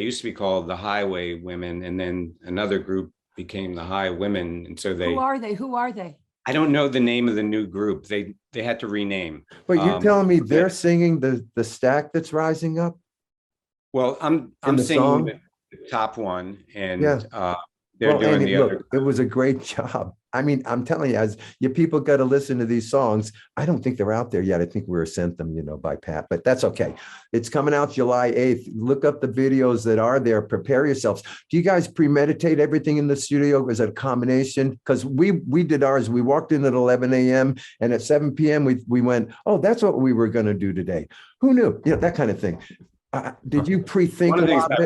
used to be called the Highway Women, and then another group became the High Women. And so Who are they? I don't know the name of the new group. They had to rename. But you're telling me they're singing the stack that's rising up? Well, I'm singing the top one, and they're doing the other. It was a great job. I mean, I'm telling you, as you people got to listen to these songs. I don't think they're out there yet. I think we were sent them, you know, by Pat, but that's okay. It's coming out July 8th. Look up the videos that are there. Prepare yourselves. Do you guys premeditate everything in the studio? Is it a combination? Because we did ours. We walked in at 11 a.m. and at 7 p.m. we went, oh, that's what we were going to do today. Who knew? You know, that kind of thing. Did you pre-think One of the things about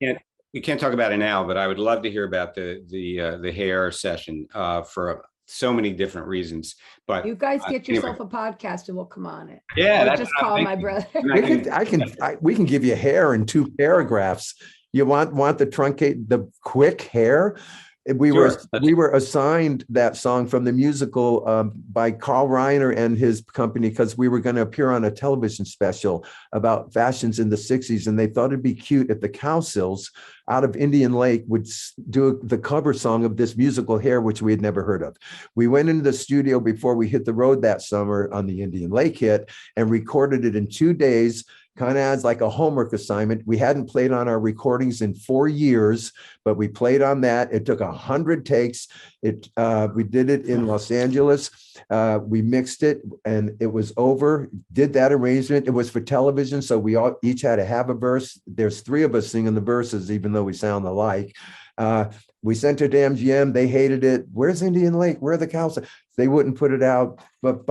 it? we can't talk about it now, but I would love to hear about the hair session for so many different reasons. But You guys get yourself a podcast and we'll come on it. Yeah, Or that's just what I'm call my thinking. brother. We can give you hair in 2 paragraphs. You want the quick hair? We Sure. were assigned that song from the musical by Carl Reiner and his company because we were going to appear on a television special about fashions in the 60s. And they thought it'd be cute if the Cowsills out of Indian Lake would do the cover song of this musical Hair, which we had never heard of. We went into the studio before we hit the road that summer on the Indian Lake hit and recorded it in 2 days. Kind of as like a homework assignment. We hadn't played on our recordings in 4 years, but we played on that. It took 100 takes. We did it in Los Angeles. We mixed it and it was over. Did that arrangement. It was for television. So we all each had to have a verse. There's 3 of us singing the verses, even though we sound alike. We sent it to MGM. They hated it. Where's Indian Lake? Where are the cows? They wouldn't put it out. But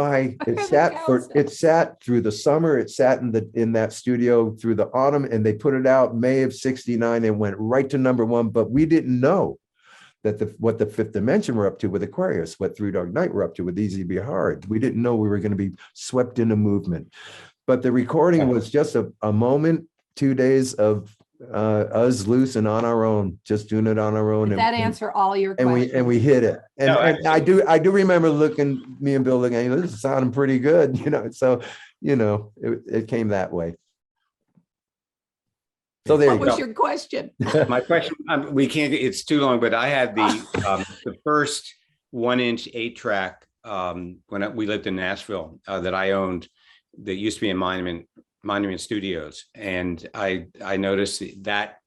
it sat through the summer. It sat in that studio through the autumn, and they put it out May of '69 and went right to #1. But we didn't know that what the Fifth Dimension were up to with Aquarius, what Through Dark Night were up to with Easy Be Hard. We didn't know we were going to be swept in a movement. But the recording was just a moment, 2 days of us loose and on our own, just doing it on our own. Did that answer all your questions? And we hit it. And, No, and I do remember me and Bill looking at this is sounding pretty good, so it came that way. So there What you go. was your question? My question, we can't, it's too long, but I had the first 1-inch 8-track when we lived in Nashville that I owned that used to be in Monument Studios. And I noticed that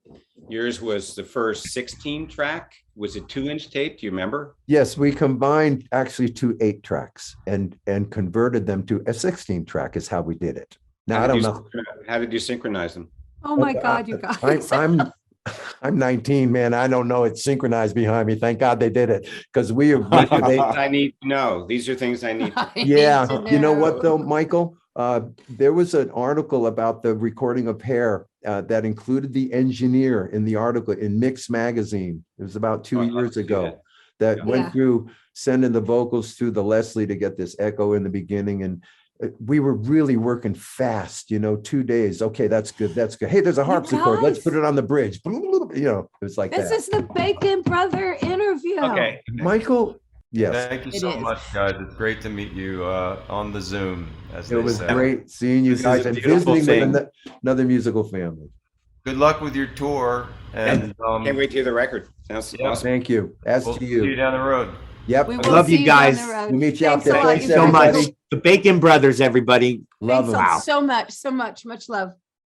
yours was the first 16-track. Was it 2-inch tape? Do you remember? Yes, we combined actually 2 8-tracks and converted them to a 16-track is how we did it. Now, I don't know. How did you synchronize them? Oh my God, you guys. I'm 19, man. I don't know. It's synchronized behind me. Thank God they did it because I need to know. These are things I need to know. Yeah. You know what though, Michael? There was an article about the recording of Hair that included the engineer in the article in Mix magazine. It was about 2 years ago that went through sending the vocals through the Leslie to get this echo in the beginning. And we were really working fast, 2 days. Okay, that's good. That's good. Hey, there's a harpsichord. Let's put it on the bridge. It was like This that. is the Bacon Brother interview. Okay. Michael. Yes. Thank you so much, guys. It's great to meet you on the Zoom. As It they was say. great seeing you This is guys a and beautiful visiting with another musical family. Good luck with your tour, and Can't wait to hear the record. Sounds awesome. Thank you. As we'll to see you you. down the road. Yep. We I will love see you down guys. the road. We'll meet you out Thanks there. a lot, Thanks, you So guys. much. The Bacon Brothers, everybody. Love Thanks them. Wow. so much. Much love.